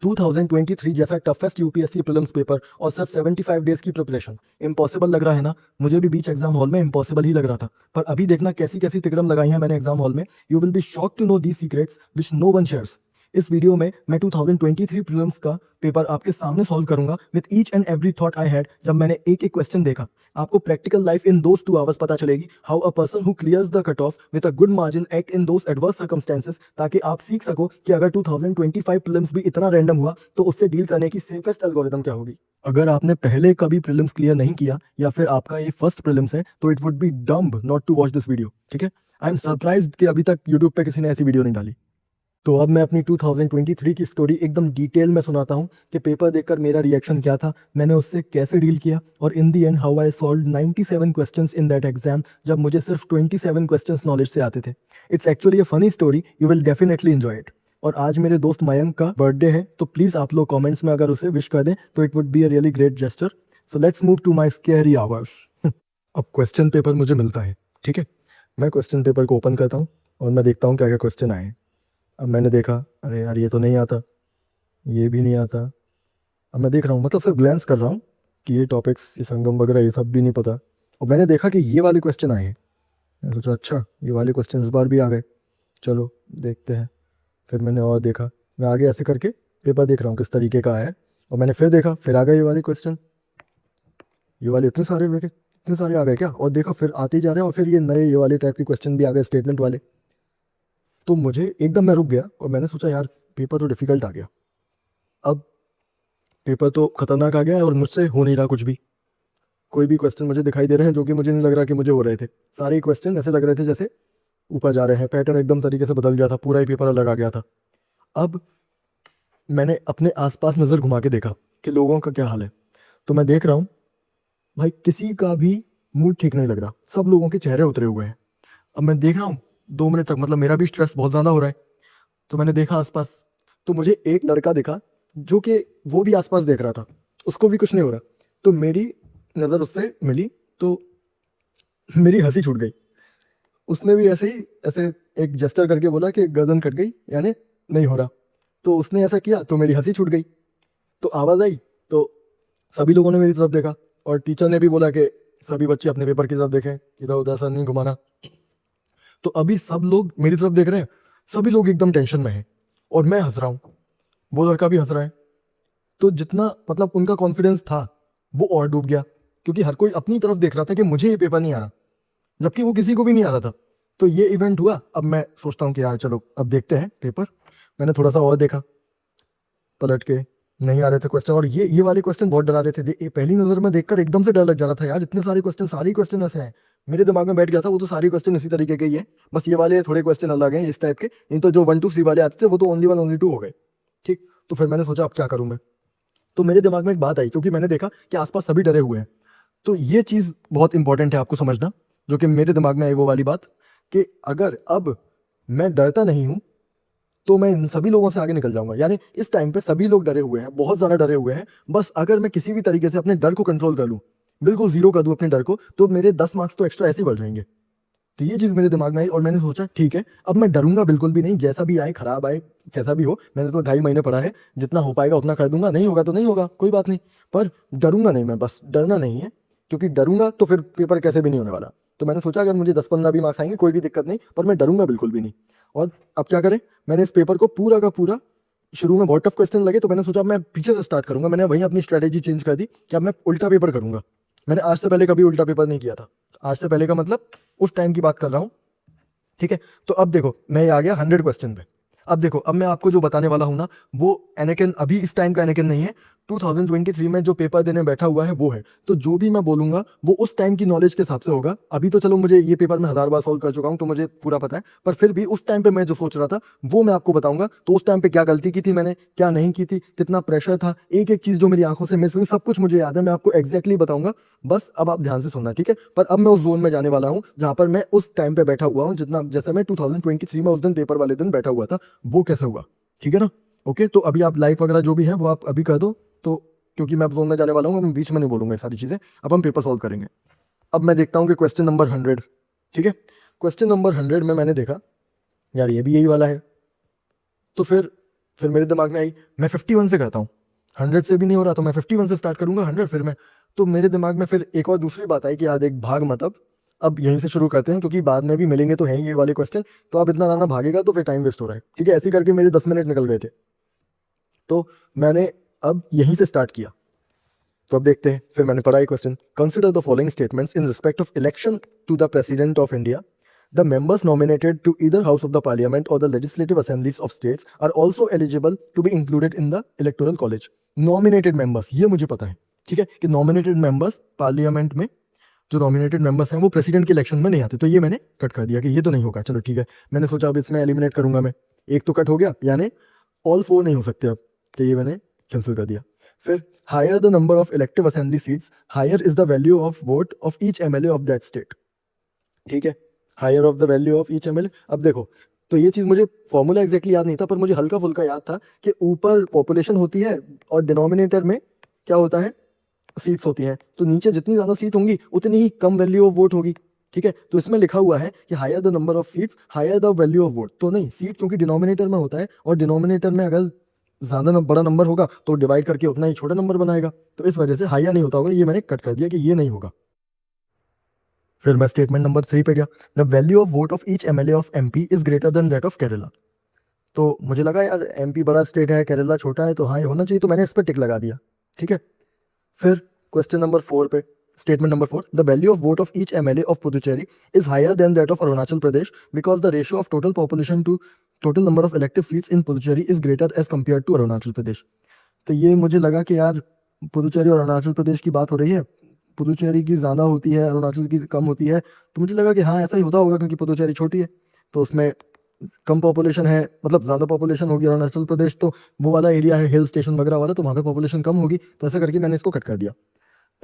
2023 जैसा toughest UPSC prelims paper और सिर्फ 75 डेज की प्रिपरेशन इम्पॉसिबल लग रहा है ना। मुझे भी बीच एग्जाम हॉल में इम्पॉसिबल ही लग रहा था, पर अभी देखना कैसी कैसी तिकड़म लगाई है मैंने एग्जाम हॉल में। You will be shock to know the secrets which no one shares. इस वीडियो में मैं 2023 प्रीलिम्स का पेपर आपके सामने सॉल्व करूंगा with each and every thought I had जब मैंने एक एक क्वेश्चन देखा। आपको practical life in those 2 hours पता चलेगी how a person who clears the cut off with a good margin act in those adverse circumstances, ताकि आप सीख सको कि अगर 2025 प्रीलिम्स भी इतना रैंडम हुआ तो उससे डील करने की सेफेस्ट एल्गोरिथम क्या होगी। अगर आपने पहले कभी प्रीलिम्स क्लियर नहीं किया या फिर आपका ये फर्स्ट प्रीलिम्स है तो it would be dumb not to watch this video. ठीक है, आई एम सरप्राइज्ड कि अभी तक यूट्यूब पे किसी ने ऐसी वीडियो नहीं डाली। तो अब मैं अपनी 2023 की स्टोरी एकदम डिटेल में सुनाता हूँ कि पेपर देखकर मेरा रिएक्शन क्या था, मैंने उससे कैसे डील किया, और in the end how I solve 97 questions in that exam जब मुझे सिर्फ 27 क्वेश्चंस नॉलेज से आते थे। It's actually a funny story, you will definitely enjoy it. और आज मेरे दोस्त मयंक का बर्थडे है, तो प्लीज़ आप लोग कॉमेंट्स में अगर उसे विश कर दें तो it would be a really great gesture. So let's move to my scary hours. अब क्वेश्चन पेपर मुझे मिलता है, ठीक है। मैं क्वेश्चन पेपर को ओपन करता हूँ और मैं देखता हूँ क्या क्या क्वेश्चन आए हैं। अब मैंने देखा, अरे यार ये तो नहीं आता, ये भी नहीं आता। अब मैं देख रहा हूँ, मतलब सिर्फ ग्लैंस कर रहा हूँ कि ये टॉपिक्स, ये संगम वगैरह ये सब भी नहीं पता। और मैंने देखा कि ये वाले क्वेश्चन आए हैं। मैं सोचा अच्छा ये वाले क्वेश्चन इस बार भी आ गए, चलो देखते हैं। फिर मैंने और देखा, मैं आगे ऐसे करके पेपर देख रहा हूँ किस तरीके का आया है। और मैंने फिर देखा, फिर आ गए ये वाले क्वेश्चन, ये वाले इतने सारे आ गए क्या। और देखा फिर आते ही जा रहे हैं, और फिर ये नए ये वाले टाइप के क्वेश्चन भी आ गए, स्टेटमेंट वाले। तो मुझे एकदम मैं रुक गया और मैंने सोचा यार पेपर तो डिफिकल्ट आ गया। अब पेपर तो खतरनाक आ गया है और मुझसे हो नहीं रहा कुछ भी। कोई भी क्वेश्चन मुझे दिखाई दे रहे हैं जो कि मुझे नहीं लग रहा कि मुझे हो रहे थे। सारे क्वेश्चन ऐसे लग रहे थे जैसे ऊपर जा रहे हैं, पैटर्न एकदम तरीके से बदल गया था, पूरा ही पेपर अलग आ गया था। अब मैंने अपने आसपास नज़र घुमा के देखा कि लोगों का क्या हाल है। तो मैं देख रहा हूँ भाई किसी का भी मूड ठीक नहीं लग रहा, सब लोगों के चेहरे उतरे हुए हैं। अब मैं देख रहा हूँ 2 मिनट तक, मतलब मेरा भी स्ट्रेस बहुत ज़्यादा हो रहा है। तो मैंने देखा आसपास, तो मुझे एक लड़का दिखा जो कि वो भी आसपास देख रहा था, उसको भी कुछ नहीं हो रहा। तो मेरी नज़र उससे मिली, तो मेरी हंसी छूट गई। उसने भी ऐसे ही ऐसे एक जेस्चर करके बोला कि गर्दन कट गई, यानी नहीं हो रहा। तो उसने ऐसा किया तो मेरी हंसी छूट गई। तो आवाज़ आई, तो सभी लोगों ने मेरी तरफ देखा, और टीचर ने भी बोला कि सभी बच्चे अपने पेपर की तरफ देखें, इधर उधर सर नहीं घुमाना। तो अभी सब लोग मेरी तरफ देख रहे हैं, सभी लोग एकदम टेंशन में हैं, और मैं हंस रहा हूँ, वो लड़का भी हंस रहा है। तो जितना मतलब उनका कॉन्फिडेंस था वो और डूब गया, क्योंकि हर कोई अपनी तरफ देख रहा था कि मुझे ये पेपर नहीं आ रहा, जबकि वो किसी को भी नहीं आ रहा था। तो ये इवेंट हुआ। अब मैं सोचता हूँ कि यार चलो अब देखते हैं पेपर। मैंने थोड़ा सा और देखा, पलट के नहीं आ रहे थे क्वेश्चन, और ये वाले क्वेश्चन बहुत डरा रहे थे। पहली नजर में देखकर एकदम से डर लग जा रहा था यार, इतने सारे क्वेश्चन, सारे क्वेश्चन ऐसे हैं। मेरे दिमाग में बैठ गया था वो तो सारे क्वेश्चन इसी तरीके के ही है, बस ये वाले थोड़े क्वेश्चन अलग हैं इस टाइप के। नहीं तो जो 1 2 3 वाले आते थे वो तो ओनली 1 ओनली 2 हो गए। ठीक, तो फिर मैंने सोचा अब क्या करूँ मैं। तो मेरे दिमाग में एक बात आई, क्योंकि मैंने देखा कि आसपास सभी डरे हुए हैं। तो ये चीज़ बहुत इंपॉर्टेंट है आपको समझना, जो कि मेरे दिमाग में आई वो वाली बात, कि अगर अब मैं डरता नहीं हूँ तो मैं इन सभी लोगों से आगे निकल जाऊंगा। यानी इस टाइम पे सभी लोग डरे हुए हैं, बहुत ज़्यादा डरे हुए हैं। बस अगर मैं किसी भी तरीके से अपने डर को कंट्रोल कर लूँ, बिल्कुल जीरो कर दूँ अपने डर को, तो मेरे 10 मार्क्स तो एक्स्ट्रा ऐसे ही बढ़ जाएंगे। तो ये चीज़ मेरे दिमाग में आई और मैंने सोचा ठीक है, अब मैं डरूंगा बिल्कुल भी नहीं, जैसा भी आए, खराब आए, कैसा भी हो। मैंने तो 2.5 महीने पढ़ा है, जितना हो पाएगा उतना कर दूंगा, नहीं होगा तो नहीं होगा, कोई बात नहीं। पर डरूंगा नहीं मैं, बस डरना नहीं है, क्योंकि डरूंगा तो फिर पेपर कैसे भी नहीं होने वाला। तो मैंने सोचा अगर मुझे 10 15 भी मार्क्स आएंगे कोई भी दिक्कत नहीं, पर मैं डरूंगा बिल्कुल भी नहीं। और अब क्या करें, मैंने इस पेपर को पूरा का पूरा, शुरू में बहुत टफ क्वेश्चन लगे तो मैंने सोचा मैं पीछे से स्टार्ट करूंगा। मैंने वहीं अपनी स्ट्रेटेजी चेंज कर दी कि अब मैं उल्टा पेपर करूंगा। मैंने आज से पहले कभी उल्टा पेपर नहीं किया था। आज से पहले का मतलब उस टाइम की बात कर रहा हूँ, ठीक है। तो अब देखो मैं ये आ गया 100 क्वेश्चन पे। अब देखो, अब मैं आपको जो बताने वाला हूँ ना, वो एनाकिन अभी इस टाइम का एनाकिन नहीं है, 2023 में जो पेपर देने बैठा हुआ है वो है। तो जो भी मैं बोलूंगा वो उस टाइम की नॉलेज के हिसाब से होगा। अभी तो चलो मुझे ये पेपर मैं 1000 बार सॉल्व कर चुका हूँ तो मुझे पूरा पता है, पर फिर भी उस टाइम पे मैं जो सोच रहा था वो मैं आपको बताऊंगा। तो उस टाइम पे क्या गलती की थी मैंने, क्या नहीं की थी, कितना प्रेशर था, एक एक चीज जो मेरी आंखों से मिस हुई, सब कुछ मुझे याद है, मैं आपको एग्जैक्टली बताऊंगा। बस अब आप ध्यान से सुनना, ठीक है। पर अब मैं उस जोन में जाने वाला हूँ जहां पर मैं उस टाइम पे बैठा हुआ हूँ, जितना जैसे मैं 2023 में उस दिन पेपर वाले दिन बैठा हुआ था, वो कैसे हुआ, ठीक है ना। ओके, तो अभी आप लाइव वगैरह जो भी है वो आप अभी कर दो। तो क्योंकि मैं अब जोन में जाने वाला हूँ, मैं बीच में नहीं बोलूंगा ये सारी चीज़ें। अब हम पेपर सॉल्व करेंगे। अब मैं देखता हूँ कि क्वेश्चन नंबर 100, ठीक है। क्वेश्चन नंबर 100 में मैंने देखा यार ये भी यही वाला है। तो फिर फिर मेरे दिमाग में आई मैं 51 से करता हूँ, 100 से भी नहीं हो रहा तो मैं 51 से स्टार्ट करूंगा, 100 फिर मैं, तो मेरे दिमाग में फिर एक और दूसरी बात आई कि यार एक भाग मत, अब यहीं से शुरू करते हैं क्योंकि बाद में भी मिलेंगे तो हैं ही ये वाले क्वेश्चन, तो अब इतना ज़्यादा भागेगा तो फिर टाइम वेस्ट हो रहा है। ठीक है, ऐसे करके मेरे 10 मिनट निकल गए थे, तो मैंने अब यहीं से स्टार्ट किया। तो अब देखते हैं, फिर मैंने पढ़ा ये question, consider the following statements in respect of election to the president of India. The members nominated to either house of the parliament or the legislative assemblies of states are also eligible to be included in the electoral college. Nominated members, ये मुझे पता है, ठीक है, कि nominated members parliament में जो nominated members हैं वो प्रेसिडेंट के इलेक्शन में नहीं आते, तो ये मैंने कट कर दिया कि ये तो नहीं होगा। चलो ठीक है, मैंने सोचा अब इसमें एलिमिनेट करूंगा मैं, एक तो कट हो गया, यानी ऑल 4 नहीं हो सकते अब, तो ये मैंने कैंसिल कर दिया। फिर higher the number of elective assembly seats, higher is the value of vote of each MLA of that state. ठीक है, higher of the value of each MLA. अब देखो, तो ये चीज़ मुझे फॉर्मूला एग्जैक्टली याद नहीं था, पर मुझे हल्का फुल्का याद था कि ऊपर पॉपुलेशन होती है और डिनोमिनेटर में क्या होता है, सीट्स होती हैं, तो नीचे जितनी ज़्यादा सीट होंगी उतनी ही कम वैल्यू ऑफ वोट होगी। ठीक है, तो इसमें लिखा हुआ है कि higher the number of seats higher the value of vote, तो नहीं, सीट क्योंकि डिनोमिनेटर में होता है और डिनोमिनेटर में अगर ज़्यादा बड़ा नंबर होगा तो डिवाइड करके उतना ही छोटा नंबर बनाएगा, तो इस वजह से हायर नहीं होता होगा, ये मैंने कट कर दिया कि ये नहीं होगा। फिर मैं स्टेटमेंट नंबर 3 पे गया, the value of vote of each MLA of MP is greater than that of Kerala. तो मुझे लगा यार एमपी बड़ा स्टेट है, केरला छोटा है, तो हाँ ये होना चाहिए, तो मैंने इस पर टिक लगा दिया। ठीक है, फिर क्वेश्चन नंबर 4 पे, statement number 4, the value of vote of each MLA of Puducherry is higher than that of Arunachal Pradesh because the ratio of total population to total number of elective seats in Puducherry is greater as compare to Arunachal Pradesh. तो ये मुझे लगा कि यार पुदुचेरी और अरुणाचल प्रदेश की बात हो रही है, पुदुचेरी की ज़्यादा होती है, अरुणाचल की कम होती है, तो मुझे लगा कि हाँ ऐसा ही होता होगा क्योंकि पुदुचेरी छोटी है तो उसमें कम पॉपुलेशन है, मतलब ज़्यादा पॉपुलेशन होगी। अरुणाचल प्रदेश तो वो वाला एरिया है हिल स्टेशन वगैरह वाला, तो वहाँ पे पॉपुलेशन कम होगी, तो ऐसा करके मैंने इसको कट कर दिया।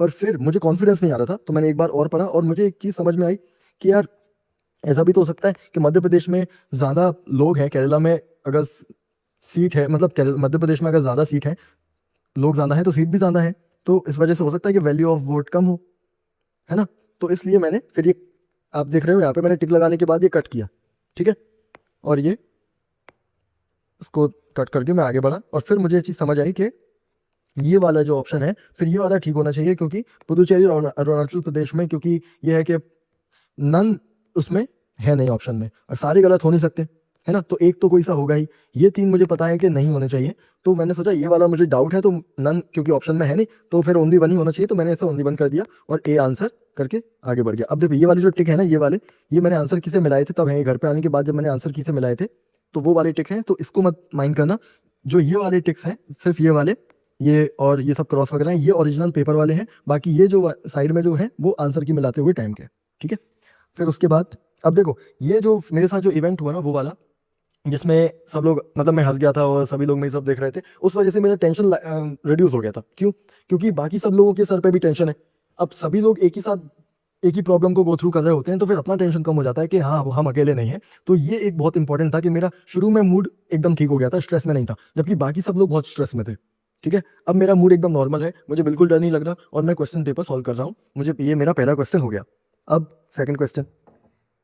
पर फिर मुझे कॉन्फिडेंस नहीं आ रहा था, तो मैंने एक बार और पढ़ा और मुझे एक चीज़ समझ में आई कि यार ऐसा भी तो हो सकता है कि मध्य प्रदेश में ज़्यादा लोग हैं, केरला में अगर सीट है, मतलब मध्य प्रदेश में अगर ज़्यादा सीट है, लोग ज़्यादा हैं तो सीट भी ज़्यादा है, तो इस वजह से हो सकता है कि वैल्यू ऑफ वोट कम हो, है ना। तो इसलिए मैंने फिर ये, आप देख रहे हो यहाँ पे मैंने टिक लगाने के बाद ये कट किया। ठीक है, और ये इसको कट करके मैं आगे बढ़ा और फिर मुझे ये चीज़ समझ आई कि ये वाला जो ऑप्शन है फिर ये वाला ठीक होना चाहिए, क्योंकि पुदुचेरी और अरुणाचल प्रदेश में, क्योंकि ये है कि नन उसमें है नहीं ऑप्शन में, और सारे गलत हो नहीं सकते, है ना, तो एक तो कोई सा होगा ही। ये 3 मुझे पता है कि नहीं होने चाहिए, तो मैंने सोचा ये वाला मुझे डाउट है, तो नन क्योंकि ऑप्शन में है नहीं तो फिर ओनली 1 ही होना चाहिए, तो मैंने इसे ओनली 1 कर दिया और ए आंसर करके आगे बढ़ गया। अब देखो ये वाले जो टिक है ना, ये वाले, ये मैंने आंसर की से मिलाए थे तब है, घर पे आने के बाद जब मैंने आंसर की से मिलाए थे तो वो वाले टिक हैं, तो इसको मत माइंड करना। जो ये वाले टिक्स हैं सिर्फ ये वाले, ये और ये सब क्रॉस वगैरह हैं, ये ओरिजिनल पेपर वाले हैं, बाकी ये जो साइड में जो है वो आंसर की मिलाते हुए टाइम के। ठीक है, फिर उसके बाद अब देखो ये जो मेरे साथ जो इवेंट हुआ ना वो वाला, जिसमें सब लोग, मतलब मैं हंस गया था और सभी लोग मेरी सब देख रहे थे, उस वजह से मेरा टेंशन रिड्यूस हो गया था। क्यों? क्योंकि बाकी सब लोगों के सर पे भी टेंशन है, अब सभी लोग एक ही साथ एक ही प्रॉब्लम को गो थ्रू कर रहे होते हैं, तो फिर अपना टेंशन कम हो जाता है कि हाँ हम अकेले नहीं हैं। तो ये एक बहुत इंपॉर्टेंट था कि मेरा शुरू में मूड एकदम ठीक हो गया था, स्ट्रेस में नहीं था, जबकि बाकी सब लोग बहुत स्ट्रेस में थे। ठीक है, अब मेरा मूड एकदम नॉर्मल है, मुझे बिल्कुल डर नहीं लग रहा और मैं क्वेश्चन पेपर सॉल्व कर रहा हूँ। मुझे ये मेरा पहला क्वेश्चन हो गया। अब second question,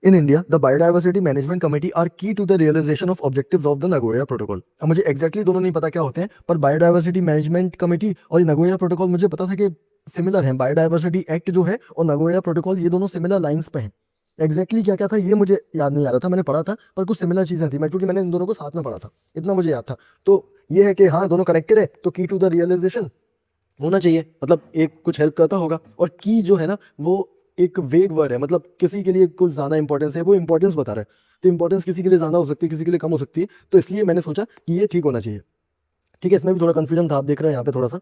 in India the biodiversity management committee are key to the realization of objectives of the Nagoya protocol. अब मुझे एक्जैक्टली दोनों नहीं पता क्या होते हैं, पर बायोडाइवर्सिटी मैनेजमेंट कमेटी और नगोया प्रोटोकॉल मुझे पता था कि सिमिलर हैं। बायोडाइवर्सिटी एक्ट जो है और नगोया प्रोटोकॉल ये दोनों सिमिलर लाइंस पे हैं। एक्जैक्टली क्या क्या था ये मुझे याद नहीं आ रहा था, मैंने पढ़ा था पर कुछ सिमिलर चीज़ें थी, मैं क्योंकि मैंने इन दोनों को साथ में पढ़ा था, इतना मुझे याद था। तो ये है कि हाँ दोनों कनेक्टेड है, तो की टू द रियलाइजेशन होना चाहिए, मतलब एक कुछ हेल्प करता होगा। और की जो है ना वो एक वेग वर्ड है, मतलब किसी के लिए कुछ ज़्यादा इंपॉर्टेंस है, वो इंपॉर्टेंस बता रहा है, तो इंपॉर्टेंस किसी के लिए ज़्यादा हो सकती है, किसी के लिए कम हो सकती है, तो इसलिए मैंने सोचा कि ये ठीक होना चाहिए। ठीक है, इसमें भी थोड़ा कन्फ्यूजन था, आप देख रहे हैं यहाँ पे थोड़ा सा,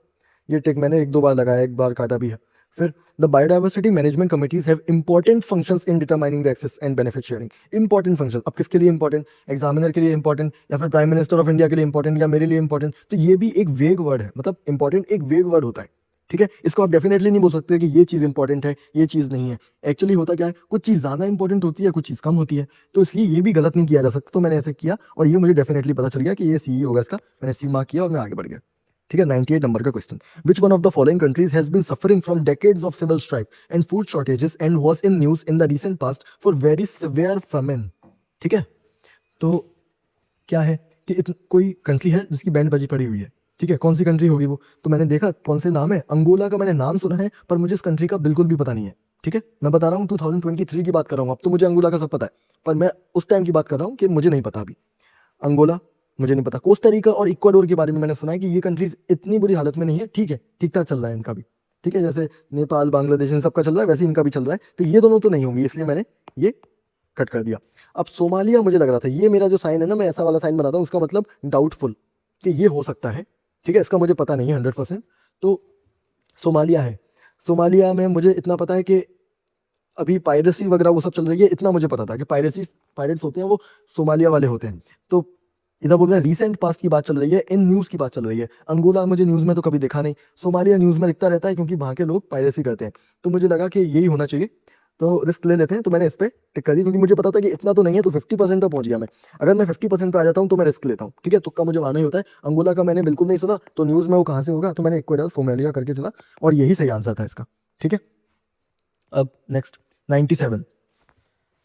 ये टिक मैंने 1-2 बार लगाया, एक बार काटा भी है। फिर the biodiversity management committees have important functions in determining the access and benefit sharing. Important function, अब किसके लिए इंपॉर्टेंट? एग्जामिनर के लिए इंपॉर्टेंट, या फिर प्राइम मिनिस्टर ऑफ इंडिया के लिए इंपॉर्टेंट, या मेरे लिए इंपॉर्टेंट। तो ये भी एक वेग वर्ड है, मतलब इंपॉर्टेंट एक वेग वर्ड होता है। ठीक है, इसको आप डेफिनेटली नहीं बोल सकते कि ये चीज़ इंपॉर्टेंट है ये चीज़ नहीं है। एक्चुअली होता क्या है, कुछ चीज़ ज़्यादा इंपॉर्टेंट होती है, कुछ चीज़ कम होती है, तो इसलिए ये भी गलत नहीं किया जा सकता। तो मैंने ऐसे किया और ये मुझे डेफिनेटली पता चल गया कि ये सी होगा इसका, मैंने सी मार्क किया और मैं आगे बढ़ गया। ठीक है, 98 नंबर का question, which one of the following countries has been suffering from decades of civil strike and food shortages and was in news in the recent past for very severe famine. ठीक है, तो क्या है कि कोई country है जिसकी band बाजी पड़ी हुई है, ठीक है, कौन सी कंट्री होगी वो? तो मैंने देखा कौन से नाम है, अंगोला का मैंने नाम सुना है पर मुझे इस कंट्री का बिल्कुल भी पता नहीं है, ठीक है। मैं बता रहा हूँ 2023 की बात कर रहा हूँ, अब तो मुझे अंगोला का सब पता है, पर मैं उस टाइम की बात कर रहा हूँ कि मुझे नहीं पता अभी। अंगोला मुझे नहीं पता। कोस्टा रिका और इक्वाडोर के बारे में मैंने सुना है कि ये कंट्रीज इतनी बुरी हालत में नहीं है, ठीक है, ठीक ठाक चल रहा है इनका भी, ठीक है, जैसे नेपाल बांग्लादेश इन सबका चल रहा है वैसे इनका भी चल रहा है, तो ये दोनों तो नहीं होंगी, इसलिए मैंने ये कट कर दिया। अब सोमालिया मुझे लग रहा था, ये मेरा जो साइन है ना, मैं ऐसा वाला साइन बनाता हूँ, उसका मतलब डाउटफुल कि ये हो सकता है, ठीक है, इसका मुझे पता नहीं है 100%। तो सोमालिया है, सोमालिया में मुझे इतना पता है कि अभी पायरेसी वगैरह वो सब चल रही है, इतना मुझे पता था कि पायरेट्स होते हैं वो सोमालिया वाले होते हैं। तो इधर बोल रहे हैं रिसेंट पास्ट की बात चल रही है, इन न्यूज़ की बात चल रही है। अंगोला मुझे न्यूज़ में तो कभी देखा नहीं, सोमालिया न्यूज़ में दिखता रहता है क्योंकि वहाँ के लोग पायरेसी करते हैं, तो मुझे लगा कि यही होना चाहिए, तो रिस्क ले लेते हैं, तो मैंने इस पर टिक कर दी क्योंकि मुझे पता था कि इतना तो नहीं है, तो 50% पर पहुंच गया मैं। अगर मैं 50% पे आ जाता हूँ तो मैं रिस्क लेता हूँ, ठीक है, तुक्का मुझे आना ही होता है। अंगोला का मैंने बिल्कुल नहीं सुना, तो न्यूज़ में वो कहाँ से होगा, तो मैंने इक्वेडोर सोमालिया करके चला और यही सही आंसर था इसका, ठीक है। अब नेक्स्ट 97।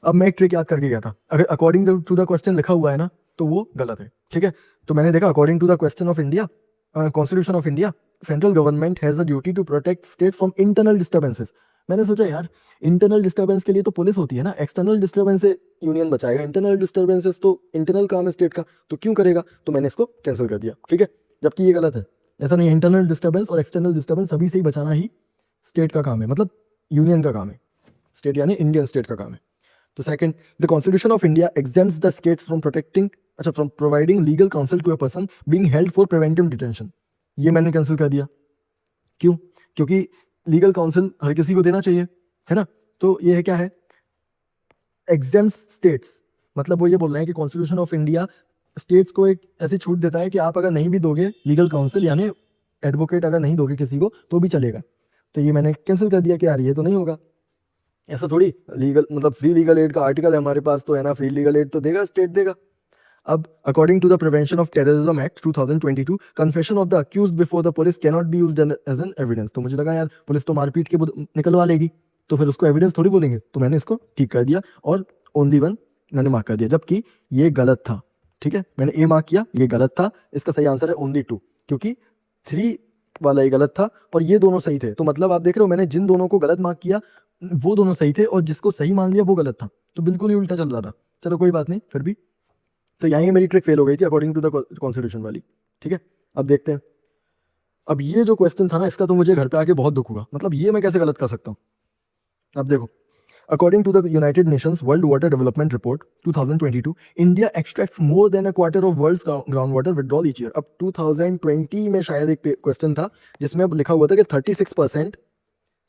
अब मैं एक ट्रिक याद करके गया था, अगर अकॉर्डिंग टू द क्वेश्चन लिखा हुआ है ना तो वो गलत है, ठीक है। तो मैंने देखा according to the question of India, constitution of India, central government has the duty to protect state from internal disturbances. मैंने सोचा यार इंटरनल डिस्टर्बेंस के लिए तो पुलिस होती है ना, एक्सटर्नल डिस्टर्बेंस से यूनियन बचाएगा, इंटरनल डिस्टर्बेंसेस तो इंटरनल काम है स्टेट का, तो क्यों करेगा, तो मैंने इसको कैंसिल कर दिया, ठीक है, जबकि ये गलत है। ऐसा नहीं है, इंटरनल डिस्टर्बेंस और एक्सटर्नल डिस्टर्बेंस सभी से ही बचाना ही स्टेट का काम है, मतलब यूनियन का काम है, स्टेट यानी इंडियन स्टेट का काम है। तो second, the constitution of India exempts the states from protecting, अच्छा, from providing legal counsel to a person being held for preventive detention. ये मैंने कैंसिल कर दिया, क्यों? क्योंकि लीगल काउंसिल हर किसी को देना चाहिए, है ना। तो ये है क्या है, exempts स्टेट्स, मतलब वो ये बोल रहे हैं कि कॉन्स्टिट्यूशन ऑफ इंडिया स्टेट्स को एक ऐसी छूट देता है कि आप अगर नहीं भी दोगे लीगल काउंसिल यानी एडवोकेट अगर नहीं दोगे किसी को तो भी चलेगा। तो ये मैंने कैंसिल कर दिया कि यार ये तो नहीं होगा, ऐसा थोड़ी, लीगल मतलब फ्री लीगल एड का आर्टिकल है हमारे पास तो है ना, फ्री लीगल एड तो देगा स्टेट देगा। अब according to the prevention of terrorism act 2022 confession of the accused before the police can not be used as an evidence. तो मुझे लगा यार पुलिस तो मारपीट के निकलवा लेगी, तो फिर उसको एविडेंस थोड़ी बोलेंगे, तो मैंने इसको ठीक कर दिया और ओनली वन मैंने मार्क कर दिया, जबकि ये गलत था, ठीक है, मैंने ए मार्क किया, ये गलत था, इसका सही आंसर है ओनली 2, क्योंकि 3 वाला ये गलत था और ये दोनों सही थे। तो मतलब आप देख रहे हो मैंने जिन दोनों को गलत मार्क किया वो दोनों सही थे और जिसको सही मान लिया वो गलत था, तो बिल्कुल ही उल्टा चल रहा था। चलो कोई बात नहीं, फिर भी तो यहीं मेरी ट्रिक फेल हो गई थी अकॉर्डिंग टू द कॉन्स्टिट्यूशन वाली, ठीक है। अब देखते हैं, अब ये जो क्वेश्चन था ना इसका तो मुझे घर पे आके बहुत दुख हुआ, मतलब ये मैं कैसे गलत कर सकता हूँ। अब देखो, according to the United Nations world water development report 2022, India extracts more than a quarter of world's ground water withdrawal each year. अब 2020 में शायद एक क्वेश्चन था जिसमें अब लिखा हुआ था कि 36%,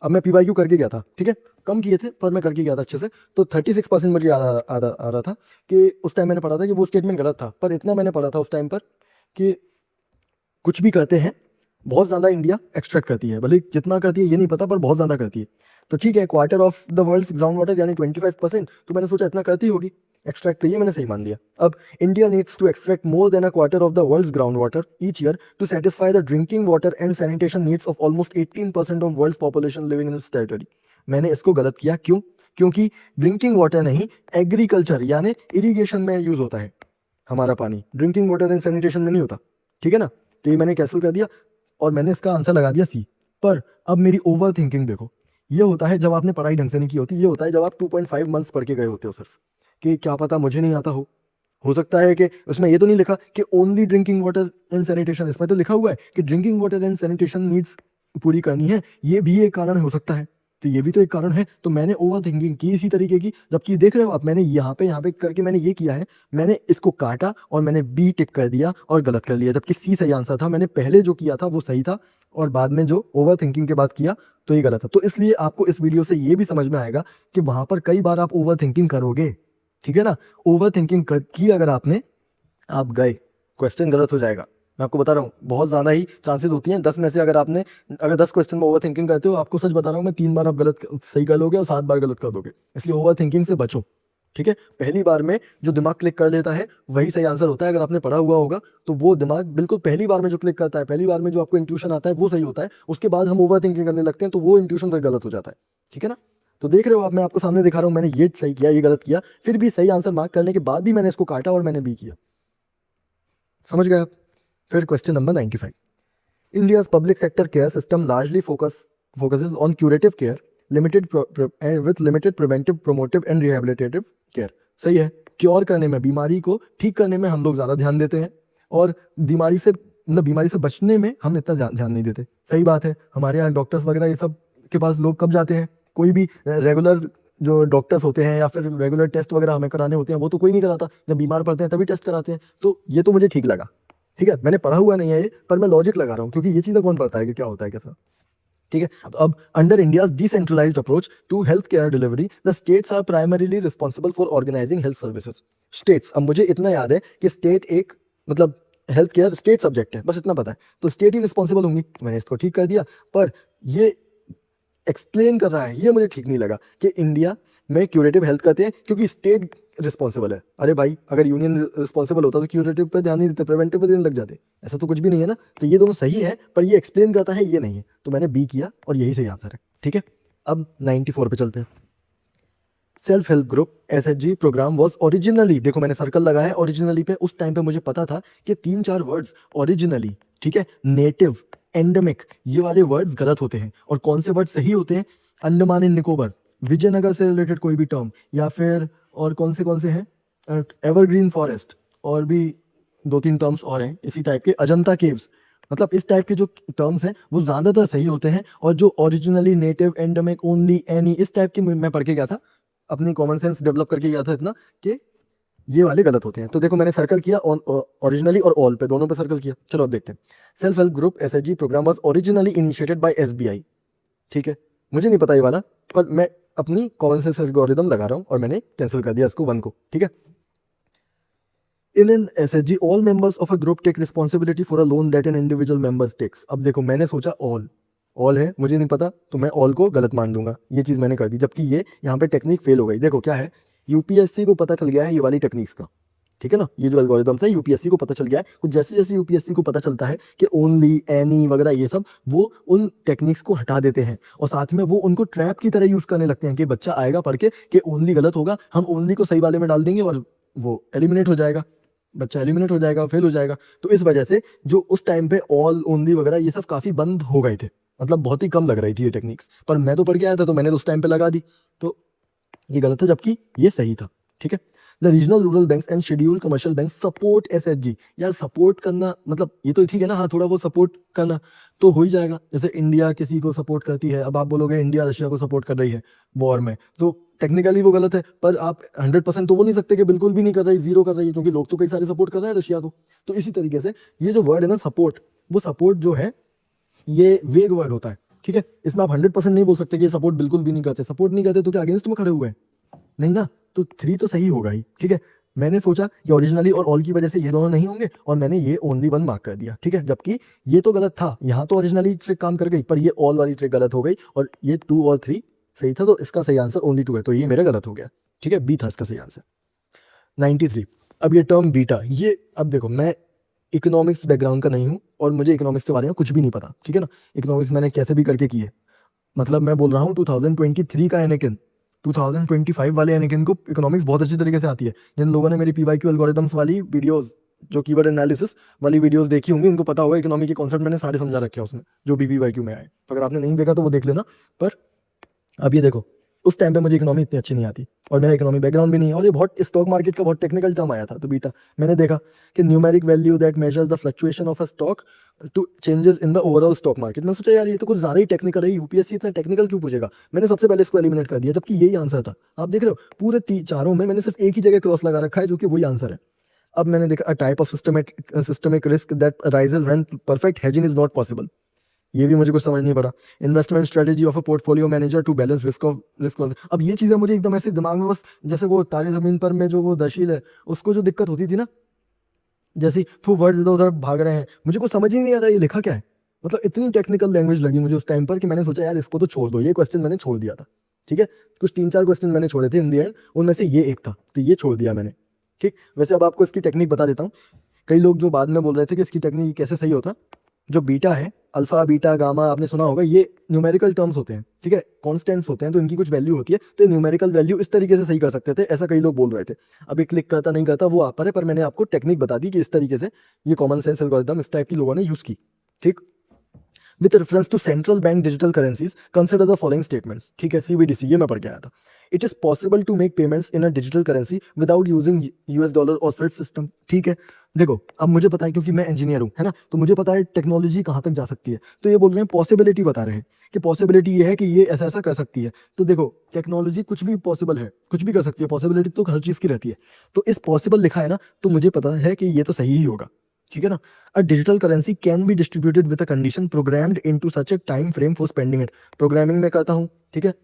अब मैं पीवाईक्यू करके गया था, ठीक है, कम किए थे पर मैं करके गया था अच्छे से, तो 36% मुझे आ रहा था कि उस टाइम मैंने पढ़ा था कि वो स्टेटमेंट गलत था, पर इतना मैंने पढ़ा था उस टाइम पर कि कुछ भी कहते हैं बहुत ज़्यादा इंडिया एक्सट्रैक्ट करती है, भले जितना करती है ये नहीं पता पर बहुत ज़्यादा करती है। तो ठीक है, quarter of the world's ground water यानी 25%, तो मैंने सोचा इतना करती होगी एक्सट्रैक्ट, तो ये मैंने सही मान लिया। अब India needs to extract more than a quarter of the world's ground water each year to satisfy the drinking water and sanitation needs of almost 18% of world's population living in its territory. मैंने इसको गलत किया, क्यों? क्योंकि drinking water नहीं, agriculture यानी irrigation में use होता है हमारा पानी, ड्रिंकिंग वाटर एंड सैनिटेशन में नहीं होता, ठीक है ना। तो ये मैंने कैंसिल कर दिया और मैंने इसका आंसर लगा दिया सी। पर अब मेरी ओवर थिंकिंग देखो, ये होता है जब आपने पढ़ाई ढंग से नहीं की होती, ये होता है जब आप 2.5 मंथ्स पढ़ के गए होते हो सिर्फ, कि क्या पता मुझे नहीं आता हो सकता है कि उसमें ये तो नहीं लिखा कि only drinking water and sanitation, इसमें तो लिखा हुआ है कि drinking water and sanitation needs पूरी करनी है, ये भी एक कारण हो सकता है, तो ये भी तो एक कारण है। तो मैंने ओवर थिंकिंग की इसी तरीके की, जबकि देख रहे हो आप मैंने यहाँ पे करके मैंने ये किया है, मैंने इसको काटा और मैंने बी टिक कर दिया और गलत कर लिया, जबकि सी सही आंसर था। मैंने पहले जो किया था वो सही था और बाद में जो ओवर थिंकिंग के बाद किया तो ये गलत था। तो इसलिए आपको इस वीडियो से ये भी समझ में आएगा कि वहां पर कई बार आप ओवर थिंकिंग करोगे, ठीक है ना। ओवर थिंकिंग की अगर आपने, आप गए, क्वेश्चन गलत हो जाएगा। मैं आपको बता रहा हूँ बहुत ज़्यादा ही चांसेस होती हैं, 10 में से अगर आपने अगर 10 क्वेश्चन में ओवर थिंकिंग करते हो, आपको सच बता रहा हूँ मैं 3 बार आप गलत सही कर लोगे और 7 बार गलत कर दोगे, इसलिए ओवर थिंकिंग से बचो, ठीक है। पहली बार में जो दिमाग क्लिक कर लेता है वही सही आंसर होता है, अगर आपने पढ़ा हुआ होगा तो वो दिमाग बिल्कुल पहली बार में जो क्लिक करता है, पहली बार में जो आपको इंट्यूशन आता है वो सही होता है, उसके बाद हम ओवर थिंकिंग करने लगते हैं तो वो इंट्यूशन फिर गलत हो जाता है, ठीक है ना। तो देख रहे हो आप, मैं आपको सामने दिखा रहा हूँ मैंने ये सही किया ये गलत किया, फिर भी सही आंसर मार्क करने के बाद भी मैंने इसको काटा और मैंने बी किया। समझ गए आप? फिर question number 95, India's public sector care system largely focuses on curative care, with limited preventive, promotive and rehabilitative care. सही है, क्योर करने में, बीमारी को ठीक करने में हम लोग ज़्यादा ध्यान देते हैं और बीमारी से बचने में हम इतना ध्यान नहीं देते। सही बात है, हमारे यहाँ डॉक्टर्स वगैरह ये सब के पास लोग कब जाते हैं? कोई भी रेगुलर जो डॉक्टर्स होते हैं या फिर रेगुलर टेस्ट वगैरह हमें कराने होते हैं वो तो कोई नहीं कराता, जब बीमार पड़ते हैं तभी टेस्ट कराते हैं। तो ये तो मुझे ठीक लगा, ठीक है, मैंने पढ़ा हुआ नहीं है ये, पर मैं लॉजिक लगा रहा हूँ क्योंकि ये चीज़ें कौन पढ़ता है कि क्या होता है कैसा, ठीक है। अब under India's decentralised approach to health care delivery the states are primarily responsible for organising health services. States, अब मुझे इतना याद है कि स्टेट एक मतलब हेल्थ केयर स्टेट सब्जेक्ट है, बस इतना पता है, तो स्टेट ही रिस्पॉन्सिबल होंगी, मैंने इसको ठीक कर दिया। पर ये एक्सप्लेन कर रहा है, ये मुझे ठीक नहीं लगा कि इंडिया में क्यूरेटिव हेल्थ करते हैं क्योंकि स्टेट रिस्पॉन्सिबल है। अरे भाई, अगर यूनियन रिस्पॉन्सिबल होता तो क्यूरेटिव पे ध्यान नहीं देते, प्रिवेंटिव पे देने लग जाते, ऐसा तो कुछ भी नहीं है ना। तो ये दोनों सही है, पर ये एक्सप्लेन करता है ये नहीं है, तो मैंने बी किया और यही सही आंसर है, ठीक है। अब 94 पे चलते हैं। Self help group SHG programme was originally, देखो मैंने सर्कल लगाया है ओरिजिनली पे, उस टाइम पे मुझे पता था कि 3-4 वर्ड्स ओरिजिनली, ठीक है, नेटिव, एंडेमिक, ये वाले वर्ड्स गलत होते हैं और कौन से वर्ड सही होते हैं? अंडमान एंड निकोबार, विजयनगर से रिलेटेड कोई भी टर्म, या फिर और कौन से हैं, एवरग्रीन फॉरेस्ट, और भी 2-3 टर्म्स और हैं इसी टाइप के, अजंता केव्स, मतलब इस टाइप के जो टर्म्स हैं वो ज़्यादातर सही होते हैं। और जो originally, native, endemic, only, any, इस टाइप के मैं पढ़ के गया था, अपनी कॉमन सेंस डेवलप करके गया था इतना कि ये वाले गलत होते हैं। तो देखो मैंने सर्कल किया ओरिजिनली और ऑल पे, दोनों पे सर्कल किया। चलो अब देखते हैं। Self help group SHG programme was originally initiated by SBI, ठीक है, मुझे नहीं पता ये वाला, पर मैं अपनी कॉमन सेंस एल्गोरिथम लगा रहा हूँ और मैंने कैंसिल कर दिया इसको 1 को, ठीक है। In an SHG all members of a group take responsibility for a loan that an individual members takes. अब देखो मैंने सोचा ऑल है, मुझे नहीं पता, तो मैं ऑल को गलत मान लूंगा, ये चीज़ मैंने कर दी, जबकि ये यहाँ पे टेक्निक फेल हो गई। देखो क्या है, यूपीएससी को पता चल गया है ये वाली टेक्निक्स का, ठीक है ना, ये जो एल्गोरिथम्स है यूपीएससी को पता चल गया है। कुछ जैसे जैसे यूपीएससी को पता चलता है कि ओनली, एनी वगैरह ये सब, वो उन टेक्निक्स को हटा देते हैं और साथ में वो उनको ट्रैप की तरह यूज करने लगते हैं कि बच्चा आएगा पढ़ के कि ओनली गलत होगा, हम ओनली को सही वाले में डाल देंगे और वो एलिमिनेट हो जाएगा, बच्चा एलिमिनेट हो जाएगा, फेल हो जाएगा। तो इस वजह से जो उस टाइम पे ऑल, ओनली वगैरह ये सब काफी बंद हो गए थे, मतलब बहुत ही कम लग रही थी ये टेक्निक्स, पर मैं तो पढ़ के आया था तो मैंने तो उस टाइम पे लगा दी, तो ये गलत था जबकि ये सही था, ठीक है। The regional rural banks and scheduled commercial bank support SHG। यार सपोर्ट करना मतलब ये तो ठीक है ना, हाँ थोड़ा बहुत सपोर्ट करना तो हो ही जाएगा। जैसे इंडिया किसी को सपोर्ट करती है, अब आप बोलोगे इंडिया रशिया को सपोर्ट कर रही है वॉर में, तो टेक्निकली वो गलत है, पर आप 100% तो बोल नहीं सकते कि बिल्कुल भी नहीं कर रही, जीरो कर रही है, क्योंकि लोग तो कई सारे सपोर्ट कर रहे हैं रशिया को। तो इसी तरीके से ये जो वर्ड है ना सपोर्ट, वो सपोर्ट जो है ये वेग वर्ड होता है, ठीक है। इसमें आप 100% नहीं बोल सकते कि सपोर्ट बिल्कुल भी नहीं करते, सपोर्ट नहीं करते तो क्या अगेंस्ट में खड़े हुए हैं? नहीं ना, तो 3 तो सही होगा ही, ठीक है। मैंने सोचा कि ओरिजिनली और ऑल की वजह से ये दोनों नहीं होंगे और मैंने ये ओनली 1 मार्क कर दिया, ठीक है, जबकि ये तो गलत था, यहाँ तो ओरिजिनली ट्रिक काम कर गई, पर ये ऑल वाली ट्रिक गलत हो गई और ये 2 और 3 सही था, तो इसका सही आंसर ओनली 2 है, तो ये मेरा गलत हो गया, ठीक है, बी था इसका सही आंसर। 93, अब ये टर्म बीटा, ये अब देखो मैं इकोनॉमिक्स बैकग्राउंड का नहीं हूँ और मुझे इकोनॉमिक्स के बारे में कुछ भी नहीं पता, ठीक है ना। इकोनॉमिक्स मैंने कैसे भी करके की है, मतलब मैं बोल रहा हूँ 2023 का एनाकिन, 2025 वाले एनाकिन को इकोनॉमिक्स बहुत अच्छी तरीके से आती है। जिन लोगों ने मेरी PYQ एल्गोरिथम्स वाली वीडियोस, जो कीवर्ड एनालिसिस वाली वीडियोस देखी होंगी, उनको पता होगा इकोनॉमी के कॉन्सेप्ट मैंने सारे समझा रखे हैं उसमें, जो भी PYQ में आए। तो अगर आपने नहीं देखा तो वो देख लेना। पर अब ये देखो, उस टाइम पे मुझे इकोनॉमी इतनी अच्छी नहीं आती और मेरा इकोनॉमी बैकग्राउंड भी नहीं है, और ये बहुत स्टॉक मार्केट का बहुत टेक्निकल टर्म आया था, तो बीटा मैंने देखा कि numeric value that measures the fluctuation of a stock to changes in the overall stock market. मैं सोचा यार ये तो कुछ ज्यादा ही टेक्निकल है, यूपीएससी इतना टेक्निकल क्यों पूछेगा, मैंने सबसे पहले इसको एलिमिनेट कर दिया, जबकि यही आंसर था। आप देख रहे हो पूरे चारों में मैंने सिर्फ एक ही जगह क्रॉस लगा रखा है, जो कि वही आंसर है। अब मैंने देखा type of systemic risk that arises when perfect hedging is not possible, ये भी मुझे कुछ समझ नहीं पड़ा। Investment strategy of a portfolio manager to balance risk. अब ये चीज़ें मुझे एकदम ऐसे दिमाग में, बस जैसे वो तारे ज़मीन पर में जो वो दशील है उसको जो दिक्कत होती थी ना, जैसे वो वर्ड्स इधर उधर भाग रहे हैं, मुझे कुछ समझ ही नहीं आ रहा ये लिखा क्या है। मतलब इतनी टेक्निकल लैंग्वेज लगी मुझे उस टाइम पर कि मैंने सोचा यार इसको तो छोड़ दो, ये क्वेश्चन मैंने छोड़ दिया था, ठीक है। कुछ 3-4 क्वेश्चन मैंने छोड़े थे इन दी एंड, उनमें से ये एक था, तो ये छोड़ दिया मैंने, ठीक। वैसे अब आपको इसकी टेक्निक बता देता हूँ। कई लोग जो बाद में बोल रहे थे कि इसकी टेक्निक कैसे सही होता, जो बीटा है अल्फा बीटा गामा आपने सुना होगा, ये न्यूमेरिकल टर्म्स होते हैं, ठीक है, कॉन्स्टेंट्स होते हैं, तो इनकी कुछ वैल्यू होती है, तो न्यूमेरिकल वैल्यू इस तरीके से सही कर सकते थे, ऐसा कई लोग बोल रहे थे। अभी क्लिक करता नहीं करता वो आप पर है, पर मैंने आपको टेक्निक बता दी कि इस तरीके से ये कॉमन सेंस एल्गोरिथम इस टाइप की लोगों ने यूज की, ठीक। With reference to central bank digital currencies consider the following statements, ठीक है, सीबीडीसी ये मैं पढ़ के आया था। It is possible to make payments in a digital currency without using US dollar और स्विफ्ट सिस्टम, ठीक है। देखो अब मुझे पता है क्योंकि मैं इंजीनियर हूँ, है ना, तो मुझे पता है टेक्नोलॉजी कहाँ तक जा सकती है, तो ये बोल रहे हैं पॉसिबिलिटी बता रहे हैं कि पॉसिबिलिटी ये है कि ये ऐसा ऐसा कर सकती है। तो देखो टेक्नोलॉजी कुछ भी पॉसिबल है, कुछ भी कर सकती है, पॉसिबिलिटी तो हर चीज़ की रहती है। तो इस पॉसिबल लिखा है ना, तो मुझे पता है कि ये तो सही ही होगा, ठीक है ना। अ digital currency can be distributed with a condition programmed into such a time frame for spending it. Programming में करता हूँ, ठीक है,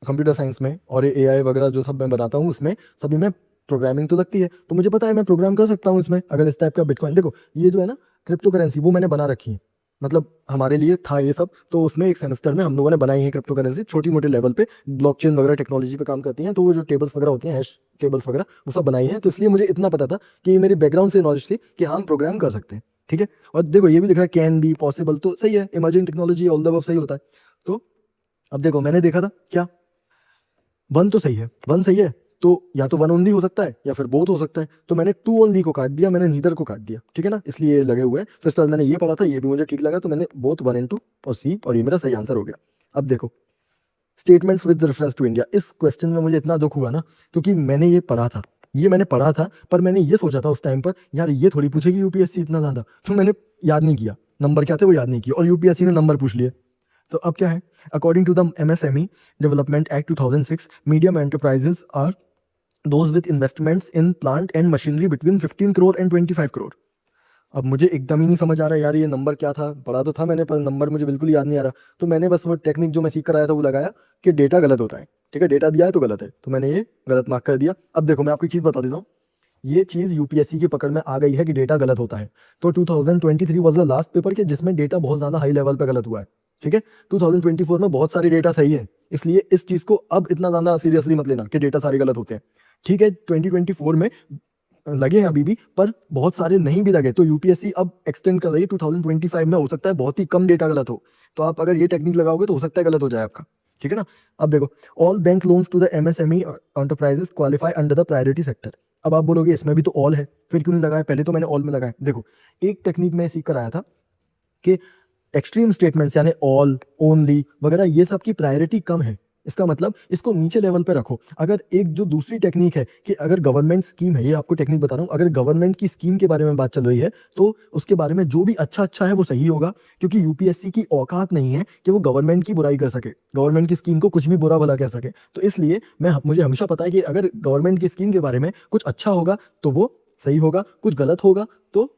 कंप्यूटर साइंस में और एआई वगैरह जो सब मैं बनाता हूँ उसमें सभी में प्रोग्रामिंग तो लगती है, तो मुझे पता है मैं प्रोग्राम कर सकता हूँ इसमें। अगर इस टाइप का बिटकॉइन, देखो ये जो है ना क्रिप्टो करेंसी, वो मैंने बना रखी है, मतलब हमारे लिए था ये सब, तो उसमें एक सेमेस्टर में हम लोगों ने बनाई है क्रिप्टो करेंसी, छोटी मोटी लेवल पे ब्लॉकचेन वगैरह टेक्नोलॉजी पे काम करती हैं, तो वो जो टेबल्स वगैरह होती हैं, हैश टेबल्स वगैरह, वो सब बनाई है, तो इसलिए मुझे इतना पता था कि ये मेरी बैकग्राउंड से नॉलेज थी कि हम प्रोग्राम कर सकते हैं, ठीक है। और देखो ये भी लिख रहा है कैन बी पॉसिबल, तो सही है, emerging technology all the above सही होता है। तो अब देखो मैंने देखा था क्या, वन तो सही है, वन सही है, तो या तो वन ओनली हो सकता है या फिर बोथ हो सकता है, तो मैंने टू ओनली को काट दिया, मैंने नीदर को काट दिया, ठीक है ना, इसलिए ये लगे हुए हैं। फिर उसके बाद मैंने ये पढ़ा था, ये भी मुझे ठीक लगा, तो मैंने बोथ वन एंड टू और सी, और ये मेरा सही आंसर हो गया। अब देखो statements with reference to India, इस क्वेश्चन में मुझे इतना दुख हुआ ना, क्योंकि मैंने ये पढ़ा था, ये मैंने पढ़ा था, पर मैंने ये सोचा था उस टाइम पर यार ये थोड़ी पूछेगी यूपीएससी इतना ज्यादा, तो मैंने याद नहीं किया नंबर क्या थे, वो याद नहीं किया, और यूपीएससी ने नंबर पूछ लिए। तो अब क्या है, according to the MSME development act 2006, medium enterprises are those with investments in plant and machinery between 15 crore and 25 crore. अब मुझे एकदम ही नहीं समझ आ रहा यार ये नंबर क्या था, पढ़ा तो था मैंने पर नंबर मुझे बिल्कुल याद नहीं आ रहा, तो मैंने बस वो टेक्निक जो मैं सीख कर आया था वो लगाया कि डेटा गलत होता है, ठीक है, डेटा दिया है तो गलत है, तो मैंने ये गलत मार्क कर दिया। अब देखो मैं आपको एक चीज़ बता देता हूँ, ये चीज़ यूपीएससी की पकड़ में आ गई है कि डेटा गलत होता है, तो 2023 वाज द लास्ट पेपर के जिसमें डेटा बहुत ज़्यादा हाई लेवल पे गलत हुआ है, ठीक है। 2024 में बहुत सारी डेटा सही है, इसलिए इस चीज़ को अब इतना ज़्यादा सीरियसली मत लेना कि डेटा सारे गलत होते हैं, ठीक है। 2024 में लगे हैं अभी भी, पर बहुत सारे नहीं भी लगे, तो यूपीएससी अब एक्सटेंड कर रही है 2025 में, हो सकता है बहुत ही कम डेटा गलत हो, तो आप अगर ये टेक्निक लगाओगे तो हो सकता है गलत हो जाए आपका, ठीक है ना। अब देखो all bank loans to the MSME enterprises qualify under the priority sector. अब आप बोलोगे इसमें भी तो ऑल है, फिर क्यों नहीं लगाया, पहले तो मैंने ऑल में लगाया। देखो एक टेक्निक में सीख कर आया था कि एक्सट्रीम स्टेटमेंट्स यानी ऑल ओनली वगैरह ये सब की प्रायोरिटी कम है, इसका मतलब इसको नीचे लेवल पे रखो। अगर एक जो दूसरी टेक्निक है कि अगर गवर्नमेंट स्कीम है, ये आपको टेक्निक बता रहा हूँ, अगर गवर्नमेंट की स्कीम के बारे में बात चल रही है तो उसके बारे में जो भी अच्छा अच्छा है वो सही होगा, क्योंकि यूपीएससी की औकात नहीं है कि वो गवर्नमेंट की बुराई कर सके, गवर्नमेंट की स्कीम को कुछ भी बुरा भला कह सके। तो इसलिए मुझे हमेशा पता है कि अगर गवर्नमेंट की स्कीम के बारे में कुछ अच्छा होगा तो वो सही होगा, कुछ गलत होगा तो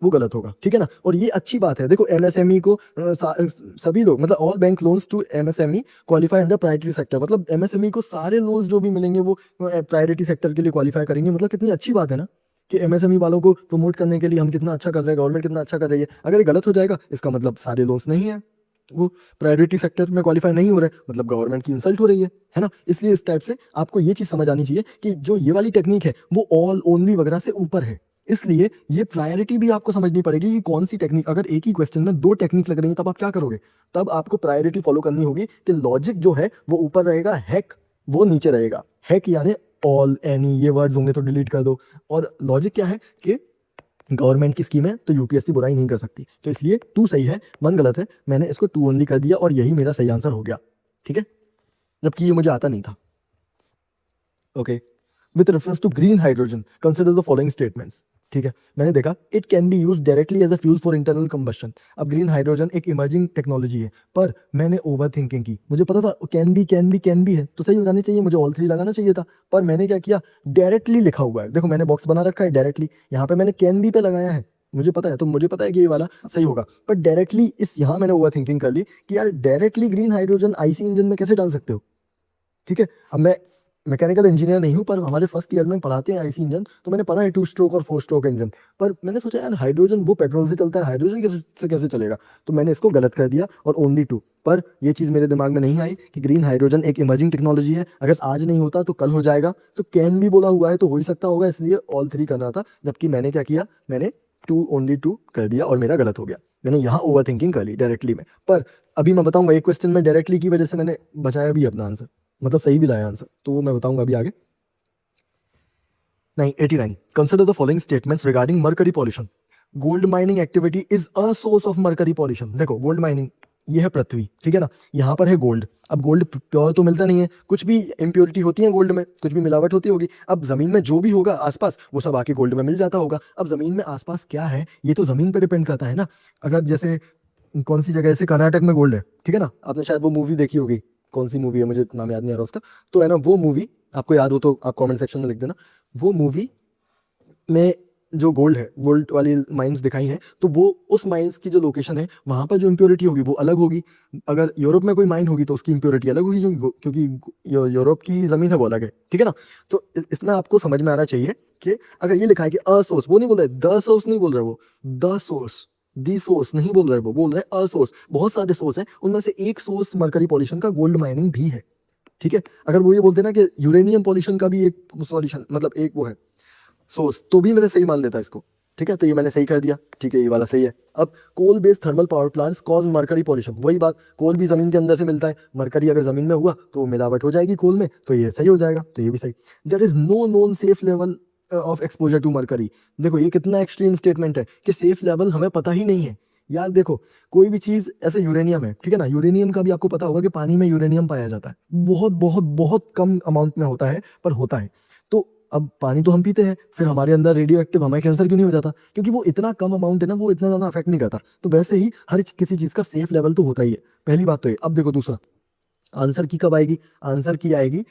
वो गलत होगा, ठीक है ना। और ये अच्छी बात है, देखो एमएसएमई को सभी लोग, मतलब all bank loans to MSME qualify under priority sector, मतलब एमएसएमई को सारे लोन्स जो भी मिलेंगे वो प्रायोरिटी सेक्टर के लिए क्वालिफाई करेंगे, मतलब कितनी अच्छी बात है ना कि एमएसएमई वालों को प्रमोट करने के लिए हम कितना अच्छा कर रहे हैं, गवर्नमेंट कितना अच्छा कर रही है। अगर ये गलत हो जाएगा इसका मतलब सारे लोन्स नहीं है, वो प्रायोरिटी सेक्टर में क्वालिफाई नहीं हो रहे, मतलब गवर्नमेंट की इंसल्ट हो रही है ना। इसलिए इस टाइप से आपको ये चीज समझ आनी चाहिए कि जो ये वाली टेक्निक है वो ऑल ओनली वगैरह से ऊपर है, इसलिए ये प्रायोरिटी भी आपको समझनी पड़ेगी कि कौन सी टेक्निक, अगर एक ही क्वेश्चन में दो टेक्निक लग रही है तब आप क्या करोगे, तब आपको प्रायोरिटी फॉलो करनी होगी कि लॉजिक जो है वो ऊपर रहेगा, हैक वो नीचे रहेगा। हैक यानी ऑल एनी ये वर्ड्स होंगे तो डिलीट कर दो, और लॉजिक क्या है कि गवर्नमेंट की स्कीम है तो यूपीएससी बुराई नहीं कर सकती, तो इसलिए टू सही है वन गलत है, मैंने इसको टू ओनली कर दिया और यही मेरा सही आंसर हो गया, ठीक है, जबकि ये मुझे आता नहीं था। Okay, with reference to green hydrogen consider the following statements, ठीक है। मैंने देखा it can be use directly as a fuel for internal combustion. अब ग्रीन हाइड्रोजन एक इमर्जिंग टेक्नोलॉजी है, पर मैंने ओवर थिंकिंग की, मुझे पता था कैन बी है तो सही हो जानी चाहिए, मुझे ऑल थ्री लगाना चाहिए था, पर मैंने क्या किया, डायरेक्टली लिखा हुआ है, देखो मैंने बॉक्स बना रखा है डायरेक्टली, यहाँ पे मैंने कैन बी पे लगाया है, मुझे पता है, तो मुझे पता है कि ये वाला सही होगा, पर डायरेक्टली इस यहाँ मैंने ओवर थिंकिंग कर ली कि यार directly green hydrogen IC engine में कैसे डाल सकते हो, ठीक है। अब मैं मैकेनिकल इंजीनियर नहीं हूँ, पर हमारे फर्स्ट ईयर में पढ़ाते हैं आईसी इंजन, तो मैंने पढ़ा है टू स्ट्रोक और फोर स्ट्रोक इंजन, पर मैंने सोचा यार हाइड्रोजन वो पेट्रोल से चलता है, हाइड्रोजन कैसे चलेगा, तो मैंने इसको गलत कर दिया और ओनली टू। पर ये चीज़ मेरे दिमाग में नहीं आई कि ग्रीन हाइड्रोजन एक इमर्जिंग टेक्नोलॉजी है, अगर आज नहीं होता तो कल हो जाएगा, तो कैन भी बोला हुआ है तो हो ही सकता होगा, इसलिए ऑल थ्री करना था, जबकि मैंने क्या किया, मैंने टू ओनली टू कर दिया और मेरा गलत हो गया। मैंने यहाँ ओवर थिंकिंग कर ली डायरेक्टली में। पर अभी मैं बताऊंगा एक क्वेश्चन में डायरेक्टली की वजह से मैंने बचाया भी अपना आंसर, मतलब सही भी लाया आंसर, तो वो मैं बताऊंगा अभी आगे। नहीं, 89, consider the following statements regarding mercury pollution. Gold mining activity is a source of mercury pollution. देखो गोल्ड माइनिंग, ये है पृथ्वी, ठीक है ना, यहाँ पर है गोल्ड। अब गोल्ड प्योर तो मिलता नहीं है, कुछ भी इम्प्योरिटी होती है गोल्ड में, कुछ भी मिलावट होती होगी। अब जमीन में जो भी होगा आसपास वो सब आके गोल्ड में मिल जाता होगा। अब जमीन में आसपास क्या है ये तो जमीन पे डिपेंड करता है ना। अगर जैसे कौन सी जगह, जैसे कर्नाटक में गोल्ड है, ठीक है ना, आपने शायद वो मूवी देखी होगी, कौन सी मूवी है मुझे नाम याद नहीं आ रहा उसका, तो है ना वो मूवी, आपको याद हो तो आप कमेंट सेक्शन में लिख देना। वो मूवी में जो गोल्ड है, गोल्ड वाली माइंस दिखाई हैं, तो वो उस माइंस की जो लोकेशन है वहां पर जो इम्प्योरिटी होगी वो अलग होगी। अगर यूरोप में कोई माइन होगी तो उसकी इम्प्योरिटी अलग होगी, क्योंकि यूरोप की जमीन है वो अलग है, ठीक है ना। तो इतना आपको समझ में आना चाहिए कि अगर ये लिखा है कि अ सोर्स, वो नहीं बोल रहे द सोर्स, नहीं बोल रहे वो द सोर्स, दी सोर्स नहीं बोल रहे, वो बोल रहे हैं अ सोर्स। बहुत सारे सोर्स हैं, उनमें से एक सोर्स मरकरी पॉल्यूशन का गोल्ड माइनिंग भी है, ठीक है। अगर वो ये बोलते ना कि यूरेनियम पॉल्यूशन का भी एक सॉल्यूशन, मतलब एक वो है सोर्स, तो भी मैंने सही मान लेता इसको, ठीक है। तो ये मैंने सही कर दिया, ठीक है, ये वाला सही है। अब coal based thermal power plants cause mercury pollution, वही बात, कोल भी जमीन के अंदर से मिलता है, मरकरी अगर जमीन में हुआ तो मिलावट हो जाएगी कोल में, तो ये सही हो जाएगा, तो ये भी सही। There is no known safe level of exposure to mercury. देखो ये कितना एक्सट्रीम स्टेटमेंट है कि सेफ लेवल हमें पता ही नहीं है। यार देखो, कोई भी चीज, ऐसे यूरेनियम है, ठीक है ना, यूरेनियम का भी आपको पता होगा कि पानी में यूरेनियम पाया जाता है, बहुत बहुत बहुत कम अमाउंट में होता है, पर होता है। तो अब पानी तो हम पीते हैं, फिर हमारे अंदर रेडियो एक्टिव, हमें कैंसर क्यों नहीं हो जाता? क्योंकि वो इतना कम अमाउंट है ना, वो इतना ज्यादा अफेक्ट नहीं करता। तो वैसे ही हर किसी चीज का सेफ लेवल तो होता ही है, पहली बात तो ये। अब देखो दूसरा, आंसर की कब आएगी? आंसर की आएगी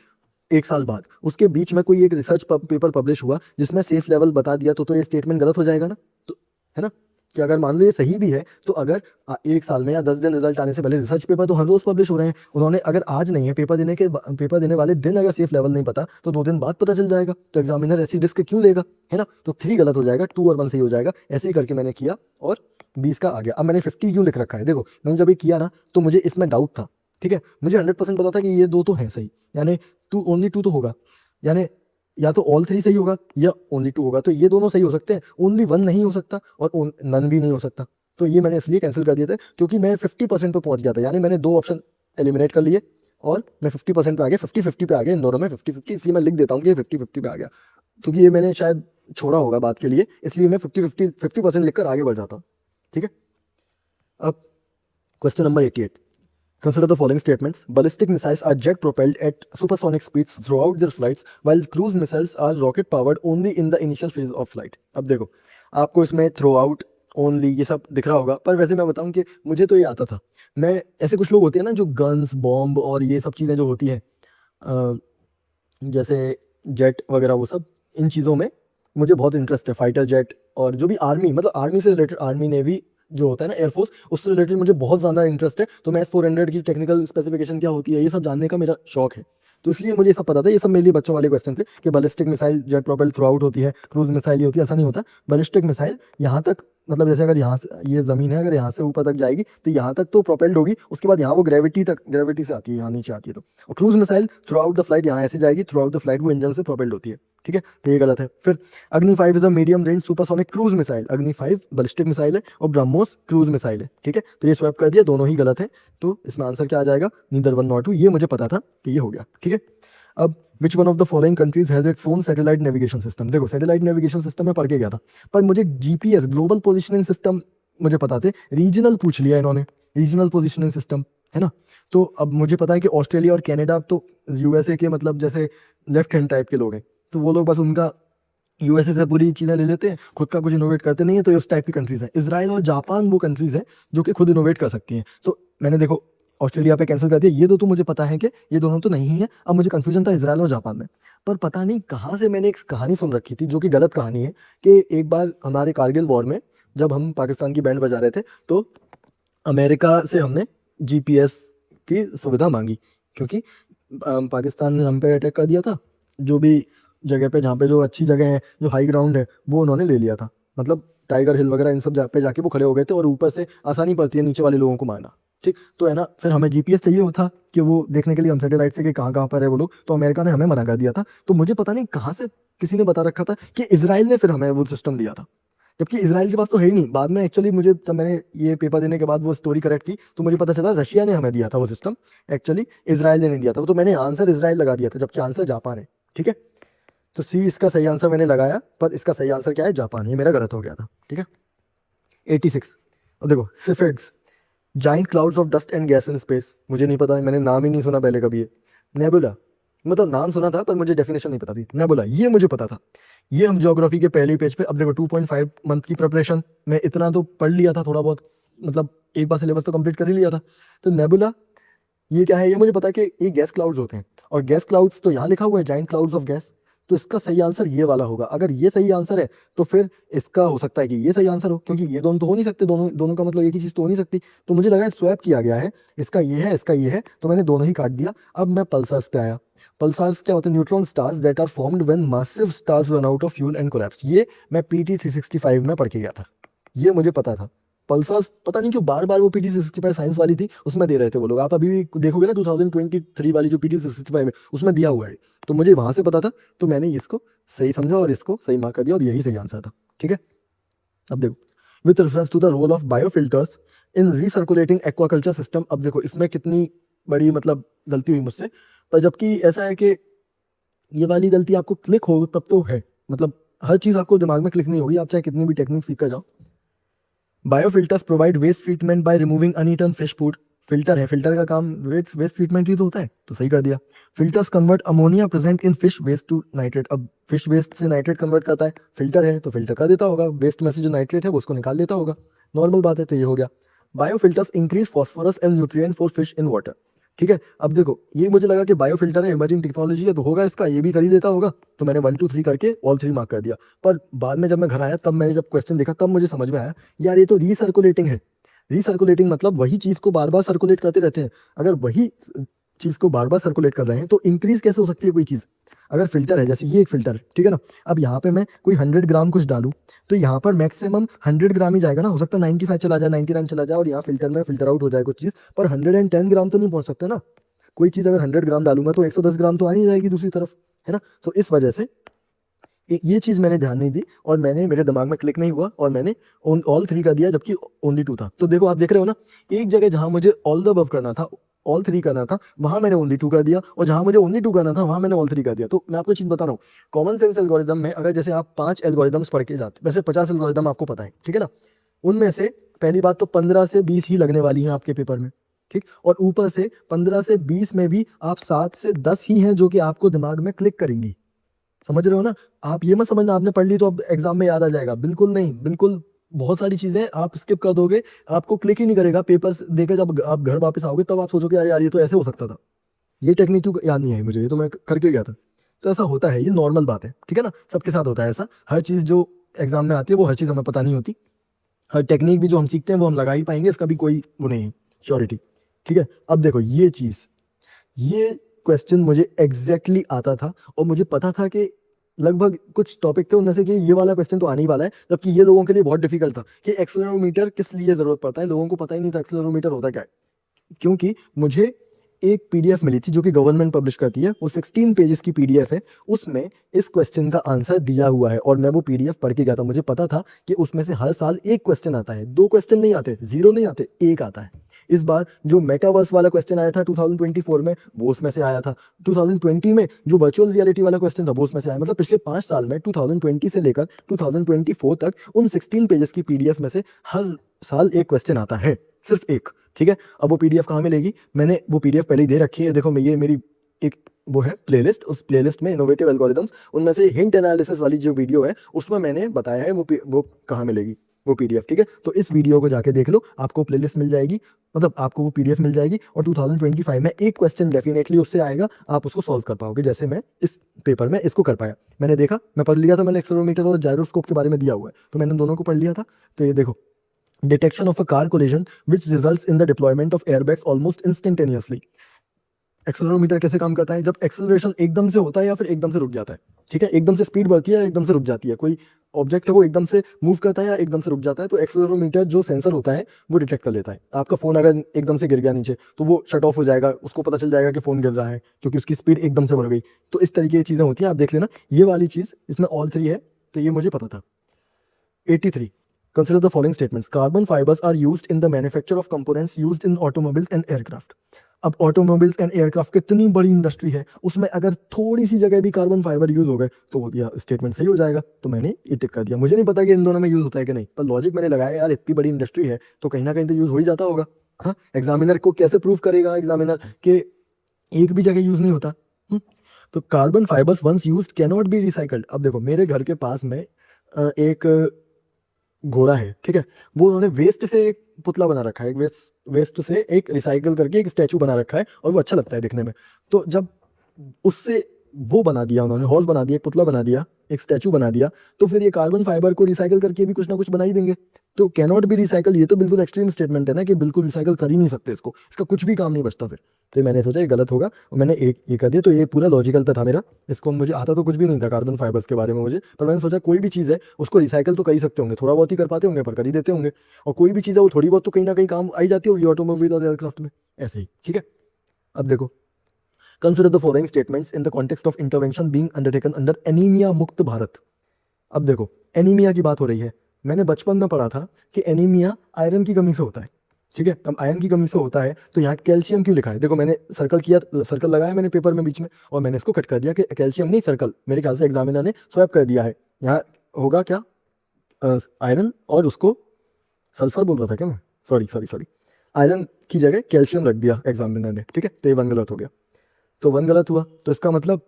1 साल बाद। उसके बीच में कोई एक रिसर्च पेपर पब्लिश हुआ जिसमें सेफ लेवल बता दिया, तो ये स्टेटमेंट गलत हो जाएगा ना, तो है ना, कि अगर मान लो ये सही भी है, तो अगर 1 साल में या 10 दिन रिजल्ट आने से पहले, रिसर्च पेपर तो हर रोज पब्लिश हो रहे हैं, उन्होंने अगर आज नहीं है, पेपर देने वाले दिन अगर सेफ लेवल नहीं पता तो 2 दिन बाद पता चल जाएगा, तो एग्जामिनर ऐसी रिस्क क्यों लेगा, है ना। तो 3 गलत हो जाएगा, 2 और 1 सही हो जाएगा। ऐसे ही करके मैंने किया और 20 का आ गया। अब मैंने 50 क्यों लिख रखा है? देखो मैंने जब ये किया ना तो मुझे इसमें डाउट था, ठीक है, मुझे 100% पता था कि ये दो तो है सही, यानी ओनली टू तो होगा, यानी या तो ऑल 3 सही होगा या ओनली 2 होगा, तो ये दोनों सही हो सकते हैं, ओनली 1 नहीं हो सकता और नन भी नहीं हो सकता। तो ये मैंने इसलिए कैंसिल कर दिया था क्योंकि मैं 50% पे पहुंच गया था, यानी मैंने 2 ऑप्शन एलिमिनेट कर लिए और मैं 50% पे आ गया, 50-50 पे आ गया इन दोनों में, 50-50, इसलिए मैं लिख देता हूँ कि 50-50 पे आ गया, क्योंकि ये मैंने शायद छोड़ा होगा बात के लिए, इसलिए मैं 50% लिखकर आगे बढ़ जाता हूँ, ठीक है। अब question number 88, consider the following statements. Ballistic missiles are jet propelled at supersonic speeds throughout their flights, while cruise missiles are rocket powered only in the initial phase of flight. अब देखो, आपको इसमें थ्रो आउट, ओनली, ये सब दिख रहा होगा, पर वैसे मैं बताऊं कि मुझे तो ये आता था। मैं, ऐसे कुछ लोग होते हैं ना जो गन्स, बॉम्ब और ये सब चीज़ें जो होती हैं, जैसे जेट वगैरह, वो सब, इन चीज़ों में मुझे बहुत इंटरेस्ट है। फाइटर जेट और जो भी आर्मी, मतलब आर्मी से रिलेटेड, आर्मी नेवी जो होता है ना, एयरफोर्स, उससे रिलेटेड मुझे बहुत ज़्यादा इंटरेस्ट है। तो मैं S-400 की टेक्निकल स्पेसिफिकेशन क्या होती है ये सब जानने का मेरा शौक है, तो इसलिए मुझे ये सब पता था। ये सब मेरे लिए बच्चों वाले क्वेश्चन थे कि ballistic missile jet propelled through out होती है, क्रूज मिसाइल ही होती है, ऐसा नहीं होता। बैलिस्टिक मिसाइल यहाँ तक, मतलब जैसे अगर यहाँ से ये ज़मीन है, अगर यहाँ से ऊपर तक जाएगी तो यहाँ तक तो प्रोपेल्ड होगी, उसके बाद यहाँ वो ग्रेविटी से आती है, यहाँ नीचे आती है। तो और cruise missile through out the flight यहाँ ऐसे जाएगी, थ्रू आउट द फ्लाइट वो इंजन से प्रोपेल्ड होती है, ठीक है, तो ये गलत है। फिर अग्नि 5 is a medium range supersonic cruise missile, अग्नि 5 बैलिस्टिक मिसाइल है और ब्रह्मोस क्रूज मिसाइल है, ठीक है, तो ये स्वैप कर दिया, दोनों ही गलत है। तो इसमें आंसर क्या आ जाएगा? नीदर 1 नॉट 2, ये मुझे पता था कि ये हो गया, ठीक है। अब विच one of the following countries has its own satellite navigation system? देखो सैटेलाइट नेविगेशन सिस्टम में पढ़ के गया था, पर मुझे जीपीएस, ग्लोबल पोजिशनिंग सिस्टम मुझे पता थे, रीजनल पूछ लिया इन्होंने, रीजनल पोजिशनिंग सिस्टम, है ना। तो अब मुझे पता है कि ऑस्ट्रेलिया और कनाडा तो यूएसए के, मतलब जैसे लेफ्ट हैंड टाइप के लोग हैं, तो वो लोग बस उनका यूएसए से पूरी चीज़ें ले लेते हैं, खुद का कुछ इनोवेट करते नहीं है, तो ये उस टाइप की कंट्रीज हैं। इसराइल और जापान वो कंट्रीज हैं जो कि खुद इनोवेट कर सकती हैं। तो मैंने देखो ऑस्ट्रेलिया पे कैंसिल कर दिया, ये दो तो मुझे पता है कि ये दोनों तो नहीं है। अब मुझे कंफ्यूजन था इसराइल और जापान में, पर पता नहीं कहाँ से मैंने एक कहानी सुन रखी थी जो कि गलत कहानी है, कि एक बार हमारे कारगिल वॉर में जब हम पाकिस्तान की बैंड बजा रहे थे, तो अमेरिका से हमने जीपीएस की सुविधा मांगी, क्योंकि पाकिस्तान ने हम पे अटैक कर दिया था। जो भी जगह पे, जहाँ पे जो अच्छी जगह है, जो हाई ग्राउंड है, वो उन्होंने ले लिया था, मतलब टाइगर हिल वगैरह, इन सब जगह पे जाके वो खड़े हो गए थे, और ऊपर से आसानी पड़ती है नीचे वाले लोगों को मारना, ठीक, तो है ना। फिर हमें जीपीएस चाहिए था कि वो देखने के लिए हम सैटेलाइट से कि कहाँ कहाँ पर है वो लोग, तो अमेरिका ने हमें मना कर दिया था। तो मुझे पता नहीं कहाँ से किसी ने बता रखा था कि इसराइल ने फिर हमें वो सिस्टम दिया था, जबकि इसराइल के पास तो है ही नहीं। बाद में एक्चुअली मुझे, जब मैंने ये पेपर देने के बाद वो स्टोरी करेक्ट की तो मुझे पता चला रशिया ने हमें दिया था वो सिस्टम, एक्चुअली इसराइल ने नहीं दिया था। तो मैंने आंसर इसराइल लगा दिया था, जबकि आंसर जापान है। ठीक है, तो सी इसका सही आंसर मैंने लगाया, पर इसका सही आंसर क्या है, जापान। ये मेरा गलत हो गया था। ठीक है, 86। अब देखो cepheids, giant clouds of dust and gas in space, मुझे नहीं पता है, मैंने नाम ही नहीं सुना पहले कभी। नेबुला, मतलब नाम सुना था पर मुझे डेफिनेशन नहीं पता थी। नेबुला ये मुझे पता था, ये हम ज्योग्राफी के पहले पेज पे। अब देखो 2.5 मंथ की प्रिपरेशन में इतना तो पढ़ लिया था थोड़ा बहुत, मतलब एक बार सिलेबस तो कंप्लीट कर ही लिया था। तो नेबुला ये क्या है, ये मुझे पता है कि ये गैस क्लाउड्स होते हैं, और गैस क्लाउड्स तो यहाँ लिखा हुआ है जाइंट क्लाउड्स ऑफ गैस। तो इसका सही आंसर ये वाला होगा। अगर ये सही आंसर है तो फिर इसका हो सकता है कि ये सही आंसर हो, क्योंकि ये दोनों तो हो नहीं सकते, दोनों दोनों का मतलब एक ही चीज़ तो हो नहीं सकती। तो मुझे लगा स्वैप किया गया है, इसका ये है, इसका ये है, तो मैंने दोनों ही काट दिया। अब मैं पल्सार्स पे आया। पल्सार्स क्या होते हैं, neutron stars that are formed when massive stars run out of fuel and collapse. ये मैं पीटी 365 में पढ़ के गया था, ये मुझे पता था। पल्सार्स पता नहीं क्यों बार बार वो पीटी 365 साइंस वाली थी उसमें दे रहे थे वो लोग। आप अभी भी देखोगे ना 2023 वाली जो पीटी 365 है उसमें दिया हुआ है, तो मुझे वहां से पता था। तो मैंने इसको सही समझा और इसको सही मार्क कर दिया, और यही सही आंसर था। ठीक है, अब देखो with reference to the role of biofilters in recirculating aquaculture system. अब देखो इसमें कितनी बड़ी मतलब गलती हुई मुझसे, पर जबकि ऐसा है कि ये वाली गलती आपको क्लिक हो तब तो है, मतलब हर चीज़ आपको दिमाग में क्लिक नहीं होगी, आप चाहे कितनी भी टेक्निक सीख कर जाओ। Biofilters provide waste treatment by removing uneaten fish food. Filter है, फिल्टर का काम वेस्ट ट्रीटमेंट ही तो होता है, तो सही कर दिया। Filters convert ammonia present in fish waste to nitrate. अब फिश वेस्ट से नाइट्रेट कन्वर्ट करता है, फिल्टर है तो फिल्टर कर देता होगा, वेस्ट में से जो नाइट्रेट है वो उसको निकाल देता होगा, नॉर्मल बात है। तो ये हो गया। Biofilters increase phosphorus and nutrient for fish in water. ठीक है, अब देखो ये मुझे लगा कि बायोफिल्टर है, इमर्जिंग टेक्नोलॉजी है, तो होगा इसका, ये भी कर ही देता होगा। तो मैंने 1 2 3 करके ऑल 3 मार्क कर दिया। पर बाद में जब मैं घर आया तब मैंने जब क्वेश्चन देखा तब मुझे समझ में आया यार ये तो रीसर्कुलेटिंग है। रीसर्कुलेटिंग मतलब वही चीज को बार बार सर्कुलेट करते रहते हैं। अगर वही चीज को बार बार सर्कुलेट कर रहे हैं तो इंक्रीज कैसे हो सकती है कोई चीज। अगर फिल्टर है, जैसे ये एक फिल्टर है, ठीक है ना, अब यहाँ पे मैं कोई 100 ग्राम कुछ डालूं तो यहाँ पर मैक्सिमम 100 ग्राम ही जाएगा ना, हो सकता है 95 चला जाए, 99 चला जाए, और यहाँ फिल्टर में फिल्टर आउट हो जाए कुछ चीज, पर 110 ग्राम तो नहीं पहुंच सकते ना। कोई चीज अगर 100 ग्राम डालूंगा तो 110 ग्राम तो आ ही जाएगी दूसरी तरफ, है ना। तो इस वजह से ये चीज मैंने ध्यान नहीं दी, और मैंने, मेरे दिमाग में क्लिक नहीं हुआ, और मैंने ऑल 3 कर दिया, जबकि ओनली 2 था। तो देखो आप देख रहे हो ना, एक जगह जहां मुझे ऑल द अबव करना था, ऑल 3 करना था, वहां मैंने ओनली 2 कर दिया, और जहां मुझे ओनली 2 करना था वहां मैंने ऑल 3 कर दिया। तो मैं आपको चीज बता रहा हूँ, कॉमन सेंस एल्गोरिदम में अगर जैसे आप 5 एल्गोरिदम्स पढ़ के जाते, वैसे 50 एल्गोरिदम आपको पता है, ठीक है ना, उनमें से पहली बात तो 15 से 20 ही लगने वाली हैं आपके पेपर में, ठीक। और ऊपर से 15 से 20 में भी आप 7 से 10 ही हैं जो कि आपको दिमाग में क्लिक करेंगी। समझ रहे हो ना। आप ये मत समझना आपने पढ़ ली तो अब एग्जाम में याद आ जाएगा, बिल्कुल नहीं, बिल्कुल। बहुत सारी चीजें आप स्किप कर दोगे, आपको क्लिक ही नहीं करेगा। पेपर्स देकर जब आप घर वापस आओगे तब आप सोचोगे अरे यार ये तो ऐसे हो सकता था, ये टेक्निक क्यों याद नहीं आई मुझे, ये तो मैं करके गया था। तो ऐसा होता है, ये नॉर्मल बात है, ठीक है ना, सबके साथ होता है ऐसा। हर चीज़ जो एग्जाम में आती है वो हर चीज़ हमें पता नहीं होती। हर टेक्निक भी जो हम सीखते हैं वो हम लगा ही पाएंगे, इसका भी कोई वो नहीं है श्योरिटी। ठीक है, अब देखो ये चीज़, ये क्वेश्चन मुझे एग्जैक्टली आता था, और मुझे पता था कि लगभग कुछ टॉपिक थे उनमें से कि ये वाला क्वेश्चन तो आने ही वाला है, जबकि ये लोगों के लिए बहुत डिफिकल्ट था कि एक्सेलेरोमीटर किस लिए जरूरत पड़ता है। लोगों को पता ही नहीं था एक्सेलेरोमीटर होता क्या है, क्योंकि मुझे एक पीडीएफ मिली थी जो कि गवर्नमेंट पब्लिश करती है, वो 16 पेजेस की पीडीएफ है, उसमें इस क्वेश्चन का आंसर दिया हुआ है, और मैं वो पीडीएफ पढ़ के गया था। मुझे पता था कि उसमें से हर साल एक क्वेश्चन आता है, 2 क्वेश्चन नहीं आते, 0 नहीं आते, एक आता है। इस बार जो मेटावर्स वाला क्वेश्चन आया था 2024 में वो उसमें से आया था, 2020 में जो वर्चुअल रियलिटी वाला क्वेश्चन था वो उसमें से आया। मतलब पिछले 5 साल में 2020 से लेकर 2024 तक उन 16 पेजेस की पीडीएफ में से हर साल एक क्वेश्चन आता है, सिर्फ एक। ठीक है, अब वो पीडीएफ कहाँ मिलेगी, मैंने वो पीडीएफ पहले ही दे रखी है, देखो ये मेरी एक वो है प्लेलिस्ट, उस प्लेलिस्ट में इनोवेटिव एल्गोरिथम्स, उनमें से हिंट एनालिसिस वाली जो वीडियो है उसमें मैंने बताया है वो कहाँ मिलेगी वो पीडीएफ। ठीक है, तो इस वीडियो को जाके देख लो, आपको प्लेलिस्ट मिल जाएगी, मतलब आपको वो पीडीएफ मिल जाएगी, और 2025 में एक क्वेश्चन डेफिनेटली उससे आएगा, आप उसको सॉल्व कर पाओगे, जैसे मैं इस पेपर में इसको कर पाया। मैंने देखा, मैं पढ़ लिया था, मैंने एक्सेलेरोमीटर और जायरोस्कोप के बारे में दिया हुआ है, तो मैंने दोनों को पढ़ लिया था। तो ये देखो, detection of a car collision which results in the deployment of airbags almost instantaneously. Accelerometer कैसे काम करता है, जब एक्सेलरेशन एकदम से होता है या फिर एकदम से रुक जाता है। ठीक है, एकदम से स्पीड बढ़ती है या एकदम से रुक जाती है, कोई ऑब्जेक्ट है वो एकदम से मूव करता है या एकदम से रुक जाता है, तो एक्सेलरोमीटर जो सेंसर होता है वो डिटेक्ट कर लेता है। आपका फोन अगर एकदम से गिर गया नीचे तो वो शट ऑफ हो जाएगा, उसको पता चल जाएगा कि फोन गिर रहा है, क्योंकि उसकी स्पीड एकदम से बढ़ गई। तो इस तरीके की चीज़ें होती हैं, आप देख लेना। ये वाली चीज़ इसमें ऑल 3 है, तो ये मुझे पता था। 83. Consider the following statements. Carbon fibers are used in the manufacture of components used in automobiles and aircraft. अब ऑटोमोबाइल्स एंड एयरक्राफ्ट कितनी बड़ी इंडस्ट्री है, उसमें अगर थोड़ी सी जगह भी कार्बन फाइबर यूज हो गए तो यह स्टेटमेंट सही हो जाएगा। तो मैंने ये टिक कर दिया। मुझे नहीं पता कि इन दोनों में यूज होता है कि नहीं, पर लॉजिक मैंने लगाया यार इतनी बड़ी इंडस्ट्री है तो कहीं ना कहीं तो यूज हो ही जाता होगा। हाँ, एग्जामिनर को कैसे प्रूव करेगा एग्जामिनर के एक भी जगह यूज नहीं होता। तो carbon fibres once used can not be recycled. अब देखो मेरे घर के पास में एक घोड़ा है, ठीक है, वो उन्होंने वेस्ट से एक पुतला बना रखा है, वेस्ट से एक रिसाइकल करके एक स्टैचू बना रखा है और वो अच्छा लगता है दिखने में। तो जब उससे वो बना दिया उन्होंने, हॉर्स बना दिया, एक पुतला बना दिया, एक स्टैचू बना दिया, तो फिर ये कार्बन फाइबर को रिसाइकल करके भी कुछ ना कुछ बना ही देंगे। तो कैनॉट बी रिसाइकल, ये तो बिल्कुल एक्सट्रीम स्टेटमेंट है ना कि बिल्कुल रिसाइकल कर ही नहीं सकते इसको, इसका कुछ भी काम नहीं बचता फिर। तो मैंने सोचा ये गलत होगा और मैंने एक ये कर दिया। तो ये पूरा लॉजिकल पे था मेरा, इसको मुझे आता तो कुछ भी नहीं था कार्बन फाइबर्स के बारे में मुझे, पर मैंने सोचा कोई भी चीज़ है उसको रिसाइकल तो कर ही सकते होंगे, थोड़ा बहुत ही कर पाते होंगे पर कर ही देते होंगे, और कोई भी चीज़ है वो थोड़ी बहुत तो कहीं ना कहीं काम आई जाती होगी ऑटोमोबाइल और एयरक्राफ्ट में, ऐसे ही। ठीक है, अब देखो, consider the following statements in the context of intervention being undertaken under anaemia मुक्त भारत। अब देखो एनीमिया की बात हो रही है, मैंने बचपन में पढ़ा था कि एनीमिया आयरन की कमी से होता है। ठीक है, अब आयरन की कमी से होता है तो यहाँ कैल्शियम क्यों लिखा है? देखो मैंने सर्कल किया, सर्कल लगाया मैंने पेपर में बीच में, और मैंने इसको कट कर दिया कि कैल्शियम नहीं सर्कल, मेरे ख्याल से एग्जामिनर ने स्वैप कर दिया है। यहाँ होगा क्या, आयरन और उसको सल्फर बोल रहा था क्या मैं, सॉरी सॉरी सॉरी, आयरन की जगह कैल्शियम रख दिया एग्जामिनर ने। ठीक है, तो ये वन गलत हो गया, तो वन गलत हुआ, तो इसका मतलब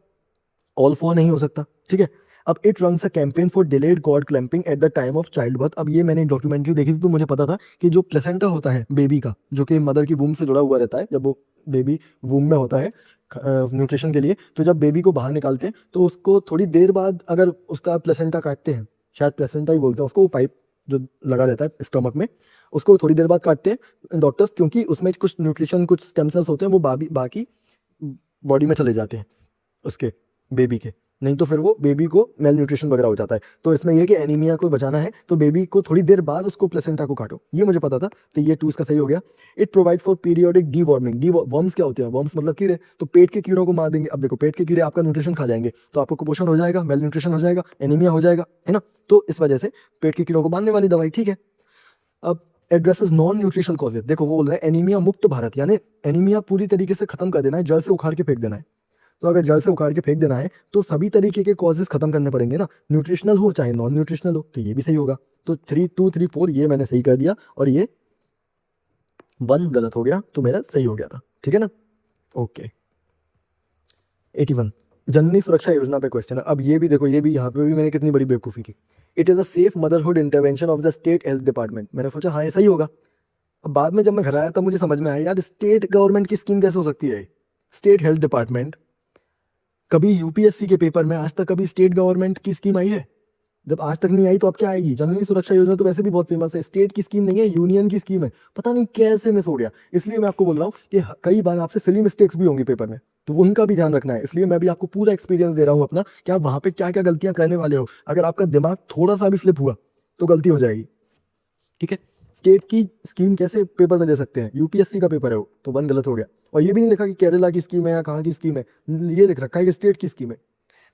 ऑल फोर नहीं हो सकता। ठीक है, अब it runs a campaign for delayed cord clamping at the time of child birth. अब ये मैंने डॉक्यूमेंट्री देखी थी तो मुझे पता था कि जो प्लेसेंटा होता है बेबी का, जो कि मदर की वूम से जुड़ा हुआ रहता है, जब वो बेबी वूम में होता है न्यूट्रिशन के लिए, तो जब बेबी को बाहर निकालते हैं तो उसको थोड़ी देर बाद अगर उसका प्लेसेंटा काटते हैं, शायद प्लेसेंटा ही बोलते हैं उसको, वो पाइप जो लगा रहता है स्टमक में, उसको थोड़ी देर बाद काटते हैं डॉक्टर्स, क्योंकि उसमें कुछ न्यूट्रिशन, कुछ स्टेम सेल्स होते हैं वो बाकी बॉडी में चले जाते हैं उसके बेबी के, नहीं तो फिर वो बेबी को मेल न्यूट्रिशन वगैरह हो जाता है। तो इसमें यह कि एनीमिया को बचाना है तो बेबी को थोड़ी देर बाद उसको प्लेसेंटा को काटो, ये मुझे पता था, तो ये 2 इसका सही हो गया। It provide for periodic D warming. D worms क्या होते हैं? वर्म्स मतलब कीड़े, तो पेट के कीड़ों को मार देंगे। अब देखो पेट के कीड़े आपका न्यूट्रिशन खा जाएंगे तो आपको कुपोषण हो जाएगा, मेल न्यूट्रिशन हो जाएगा, एनीमिया हो जाएगा, है ना। तो इस वजह से पेट के कीड़ों को मारने वाली दवाई। ठीक है, अब एड्रेसेस नॉन न्यूट्रिशनल कॉजेज। देखो वो बोल रहे हैं एनीमिया मुक्त भारत, यानी एनीमिया पूरी तरीके से खत्म कर देना है, जड़ से उखाड़ के फेंक देना है। तो अगर जड़ से उखाड़ के फेंक देना है तो सभी तरीके के कॉजेज खत्म करने पड़ेंगे ना, न्यूट्रिशनल हो चाहे नॉन न्यूट्रिशनल हो, तो ये भी सही होगा। तो 3 2 3 4 ये मैंने सही कर दिया और ये 1 गलत हो गया, तो मेरा सही हो गया था। ठीक है ना, ओके। 81 जननी सुरक्षा योजना पे क्वेश्चन है। अब ये भी देखो, ये भी यहाँ पे भी मैंने कितनी बड़ी बेवकूफ़ी की। It is a safe motherhood intervention of the state health department. मैंने सोचा हाँ ये सही होगा, अब बाद में जब मैं घर आया तब मुझे समझ में आया यार स्टेट गवर्नमेंट की स्कीम कैसे हो सकती है। स्टेट हेल्थ डिपार्टमेंट, कभी यूपीएससी के पेपर में आज तक कभी स्टेट गवर्नमेंट की स्कीम आई है? जब आज तक नहीं आई तो अब क्या आएगी? जननी सुरक्षा योजना तो वैसे भी बहुत फेमस है, स्टेट की स्कीम नहीं है, यूनियन की स्कीम है। पता नहीं कैसे मिस हो गया, इसलिए मैं आपको बोल रहा हूँ कि कई बार आपसे सिली मिस्टेक्स भी होंगी पेपर में, तो उनका भी ध्यान रखना है। इसलिए मैं भी आपको पूरा एक्सपीरियंस दे रहा हूँ अपना कि आप वहाँ पे क्या क्या गलतियां करने वाले हो। अगर आपका दिमाग थोड़ा सा भी स्लिप हुआ तो गलती हो जाएगी। ठीक है, स्टेट की स्कीम कैसे पेपर में दे सकते हैं? यूपीएससी का पेपर है वो, तो 1 गलत हो गया। और ये भी नहीं लिखा कि केरला की स्कीम है या कहाँ की स्कीम है, ये लिख रखा है कि स्टेट की स्कीम है,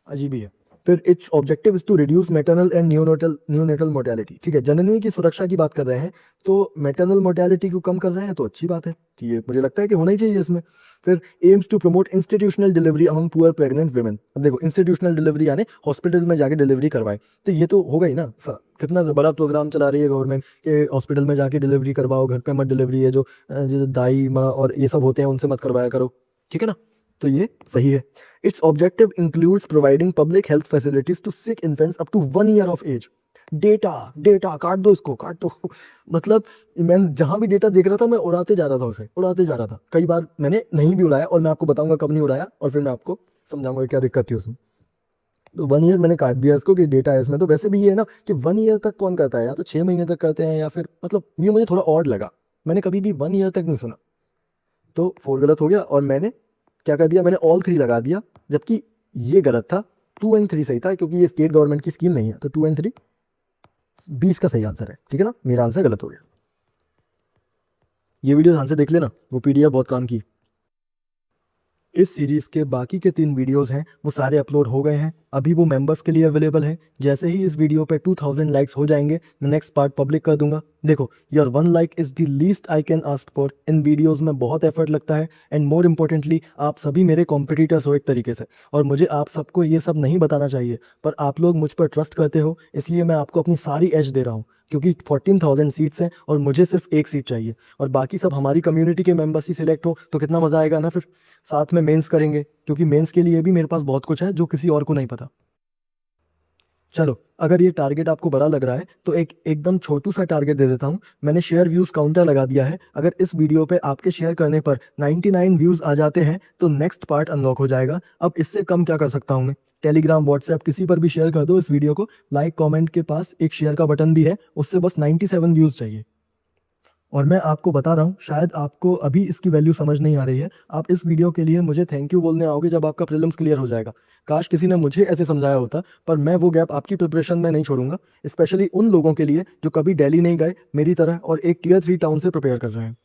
अजीब ही है। फिर its objective is to reduce maternal and neonatal mortality. ठीक है, जननी की सुरक्षा की बात कर रहे हैं तो मैटरनल मोर्टेलिटी को कम कर रहे हैं तो अच्छी बात है, तो ये मुझे लगता है कि होना ही चाहिए इसमें। फिर aims to promote institutional delivery among poor pregnant women. अब देखो इंस्टीट्यूशनल डिलीवरी यानी हॉस्पिटल में जाके डिलीवरी करवाए, तो ये तो होगा ही ना। कितना बड़ा प्रोग्राम चला रही है गवर्नमेंट कि हॉस्पिटल में जाके डिलीवरी करवाओ, घर पे मत डिलीवरी है, जो दाई माँ और ये सब होते हैं उनसे मत करवाया करो। ठीक है ना, तो ये सही है। Its objective includes providing public health facilities to sick infants up to 1 year of age. Data data काट दो, इसको काट दो मतलब मैं जहां भी डेटा देख रहा था मैं उड़ाते जा रहा था, उसे उड़ाते जा रहा था। कई बार मैंने नहीं भी उड़ाया और मैं आपको बताऊंगा कब नहीं उड़ाया और फिर मैं आपको समझाऊंगा क्या दिक्कत थी उसमें। तो 1 ईयर मैंने काट दिया इसको कि डेटा है इसमें। तो वैसे भी ये है ना कि 1 ईयर तक कौन करता है, या तो 6 महीने तक करते हैं या फिर, मतलब ये मुझे थोड़ा ऑड लगा, मैंने कभी भी 1 ईयर तक नहीं सुना। तो 4 गलत हो गया और मैंने क्या कर दिया, मैंने ऑल 3 लगा दिया, जबकि ये गलत था। 2 एंड 3 सही था क्योंकि ये स्टेट गवर्नमेंट की स्कीम नहीं है, तो 2 एंड 3 20 का सही आंसर है। ठीक है ना, मेरा आंसर गलत हो गया। ये वीडियो ध्यान से देख लेना, वो पीडीएफ बहुत काम की। इस सीरीज़ के बाकी के 3 वीडियोस हैं वो सारे अपलोड हो गए हैं, अभी वो मेंबर्स के लिए अवेलेबल है। जैसे ही इस वीडियो पे 2000 लाइक्स हो जाएंगे मैं नेक्स्ट पार्ट पब्लिक कर दूंगा। देखो, your 1 like is the least I can ask for. In videos में बहुत एफर्ट लगता है एंड मोर इम्पोर्टेंटली आप सभी मेरे कॉम्पिटिटर्स हो एक तरीके से, और मुझे आप सबको ये सब नहीं बताना चाहिए, पर आप लोग मुझ पर ट्रस्ट करते हो इसलिए मैं आपको अपनी सारी एज दे रहा हूँ, क्योंकि 14,000 सीट्स हैं और मुझे सिर्फ एक सीट चाहिए और बाकी सब हमारी कम्युनिटी के मेंबर्स ही सिलेक्ट हो तो कितना मज़ा आएगा ना। फिर साथ में मेंस करेंगे, क्योंकि मेंस के लिए भी मेरे पास बहुत कुछ है जो किसी और को नहीं पता। चलो, अगर ये टारगेट आपको बड़ा लग रहा है तो एक एकदम छोटू सा टारगेट दे देता हूँ। मैंने शेयर व्यूज़ काउंटर लगा दिया है। अगर इस वीडियो पे आपके शेयर करने पर 99 व्यूज़ आ जाते हैं तो नेक्स्ट पार्ट अनलॉक हो जाएगा। अब इससे कम क्या कर सकता हूँ मैं? टेलीग्राम, व्हाट्सएप किसी पर भी शेयर कर दो इस वीडियो को। लाइक कमेंट के पास एक शेयर का बटन भी है, उससे बस 97 व्यूज़ चाहिए। और मैं आपको बता रहा हूँ, शायद आपको अभी इसकी वैल्यू समझ नहीं आ रही है। आप इस वीडियो के लिए मुझे थैंक यू बोलने आओगे जब आपका प्रीलिम्स क्लियर हो जाएगा। काश किसी ने मुझे ऐसे समझाया होता, पर मैं वो गैप आपकी प्रिपरेशन में नहीं छोड़ूंगा, स्पेशली उन लोगों के लिए जो कभी दिल्ली नहीं गए मेरी तरह और एक टियर 3 टाउन से प्रिपेयर कर रहे हैं।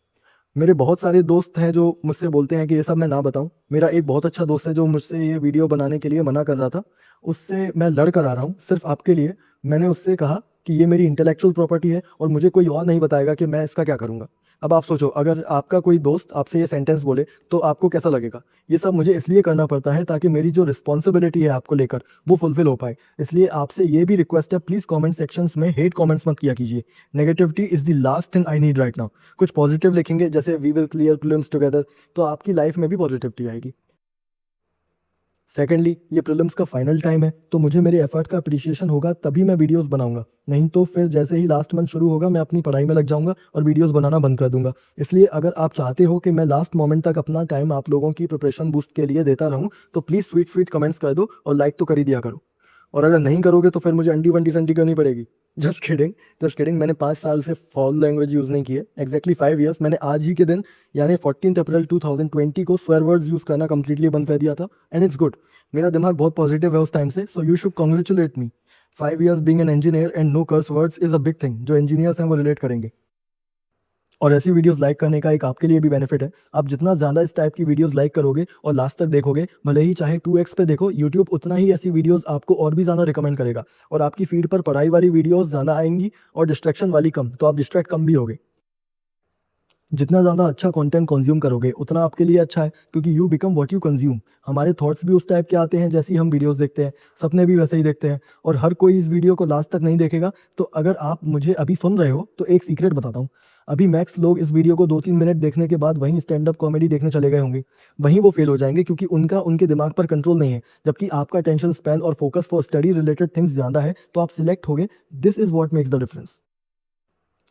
मेरे बहुत सारे दोस्त हैं जो मुझसे बोलते हैं कि ये सब मैं ना बताऊं। मेरा एक बहुत अच्छा दोस्त है जो मुझसे ये वीडियो बनाने के लिए मना कर रहा था, उससे मैं लड़ कर आ रहा हूँ सिर्फ आपके लिए। मैंने उससे कहा कि ये मेरी इंटेलेक्चुअल प्रॉपर्टी है और मुझे कोई और नहीं बताएगा कि मैं इसका क्या करूँगा। अब आप सोचो, अगर आपका कोई दोस्त आपसे ये सेंटेंस बोले तो आपको कैसा लगेगा? ये सब मुझे इसलिए करना पड़ता है ताकि मेरी जो रिस्पॉन्सिबिलिटी है आपको लेकर वो फुलफिल हो पाए। इसलिए आपसे ये भी रिक्वेस्ट है, प्लीज़ कमेंट सेक्शंस में हेट कमेंट्स मत किया कीजिए। Negativity is the last thing I need right now. कुछ पॉजिटिव लिखेंगे जैसे we will clear prelims together, तो आपकी लाइफ में भी पॉजिटिविटी आएगी। सेकेंडली, ये प्रीलिम्स का फाइनल टाइम है तो मुझे मेरे एफर्ट का अप्रिशिएशन होगा तभी मैं वीडियोस बनाऊंगा, नहीं तो फिर जैसे ही लास्ट मंथ शुरू होगा मैं अपनी पढ़ाई में लग जाऊंगा और वीडियोस बनाना बंद कर दूंगा। इसलिए अगर आप चाहते हो कि मैं लास्ट मोमेंट तक अपना टाइम आप लोगों की प्रिपरेशन बूस्ट के लिए देता रहूं तो प्लीज़ स्वीट स्वीट कमेंट्स कर दो और लाइक तो कर ही दिया करो। और अगर नहीं करोगे तो फिर मुझे अंडी वंडी संडी करनी पड़ेगी। Just kidding, just kidding. मैंने 5 साल से फॉल लैंग्वेज यूज़ नहीं की है, एग्जैक्टली 5 ईयर्स। मैंने आज ही के दिन यानी 14 अप्रैल 2020 को स्वेयर वर्ड्स यूज़ करना कम्प्लीटली बंद कर दिया था एंड इट्स गुड। मेरा दिमाग बहुत पॉजिटिव है उस टाइम से, so you should congratulate me. 5 years being an engineer and no curse words is a big thing. जो इंजीनियर्स हैं वो रिलेट करेंगे। और ऐसी वीडियोस लाइक करने का एक आपके लिए भी बेनिफिट है। आप जितना ज़्यादा इस टाइप की वीडियोस लाइक करोगे और लास्ट तक देखोगे, भले ही चाहे 2x पे देखो, यूट्यूब उतना ही ऐसी वीडियोस आपको और भी ज़्यादा रिकमेंड करेगा और आपकी फीड पर पढ़ाई वाली वीडियोस ज़्यादा आएंगी और डिस्ट्रैक्शन वाली कम, तो आप डिस्ट्रैक्ट कम भी होगे। जितना ज़्यादा अच्छा कंटेंट कंज्यूम करोगे उतना आपके लिए अच्छा है, क्योंकि you become what you consume. हमारे थॉट्स भी उस टाइप के आते हैं जैसे ही हम वीडियोस देखते हैं, सपने भी वैसे ही देखते हैं। और हर कोई इस वीडियो को लास्ट तक नहीं देखेगा, तो अगर आप मुझे अभी सुन रहे हो तो एक सीक्रेट बताता हूँ। अभी मैक्स लोग इस वीडियो को 2-3 मिनट देखने के बाद वहीं स्टैंड अप कॉमेडी देखने चले गए होंगे। वहीं वो फेल हो जाएंगे क्योंकि उनका उनके दिमाग पर कंट्रोल नहीं है, जबकि आपका अटेंशन स्पैन और focus for study related things ज़्यादा है, तो आप सिलेक्ट होगे। This is what makes the difference.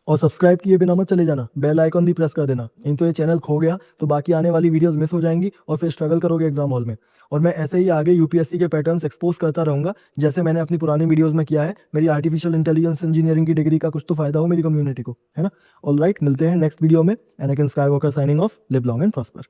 और सब्सक्राइब किए बिना मत चले जाना, बेल आइकॉन भी प्रेस कर देना, नहीं तो ये चैनल खो गया तो बाकी आने वाली वीडियोस मिस हो जाएंगी और फिर स्ट्रगल करोगे एग्जाम हॉल में। और मैं ऐसे ही आगे यूपीएससी के पैटर्न्स एक्सपोज करता रहूंगा जैसे मैंने अपनी पुरानी वीडियोस में किया है। मेरी आर्टिफिशियल इंटेलिजेंस इंजीनियरिंग की डिग्री का कुछ तो फायदा हो मेरी कम्युनिटी को, है ना। ऑलराइट, मिलते हैं नेक्स्ट वीडियो में। Anakin Skywalker signing off. Live long and prosper.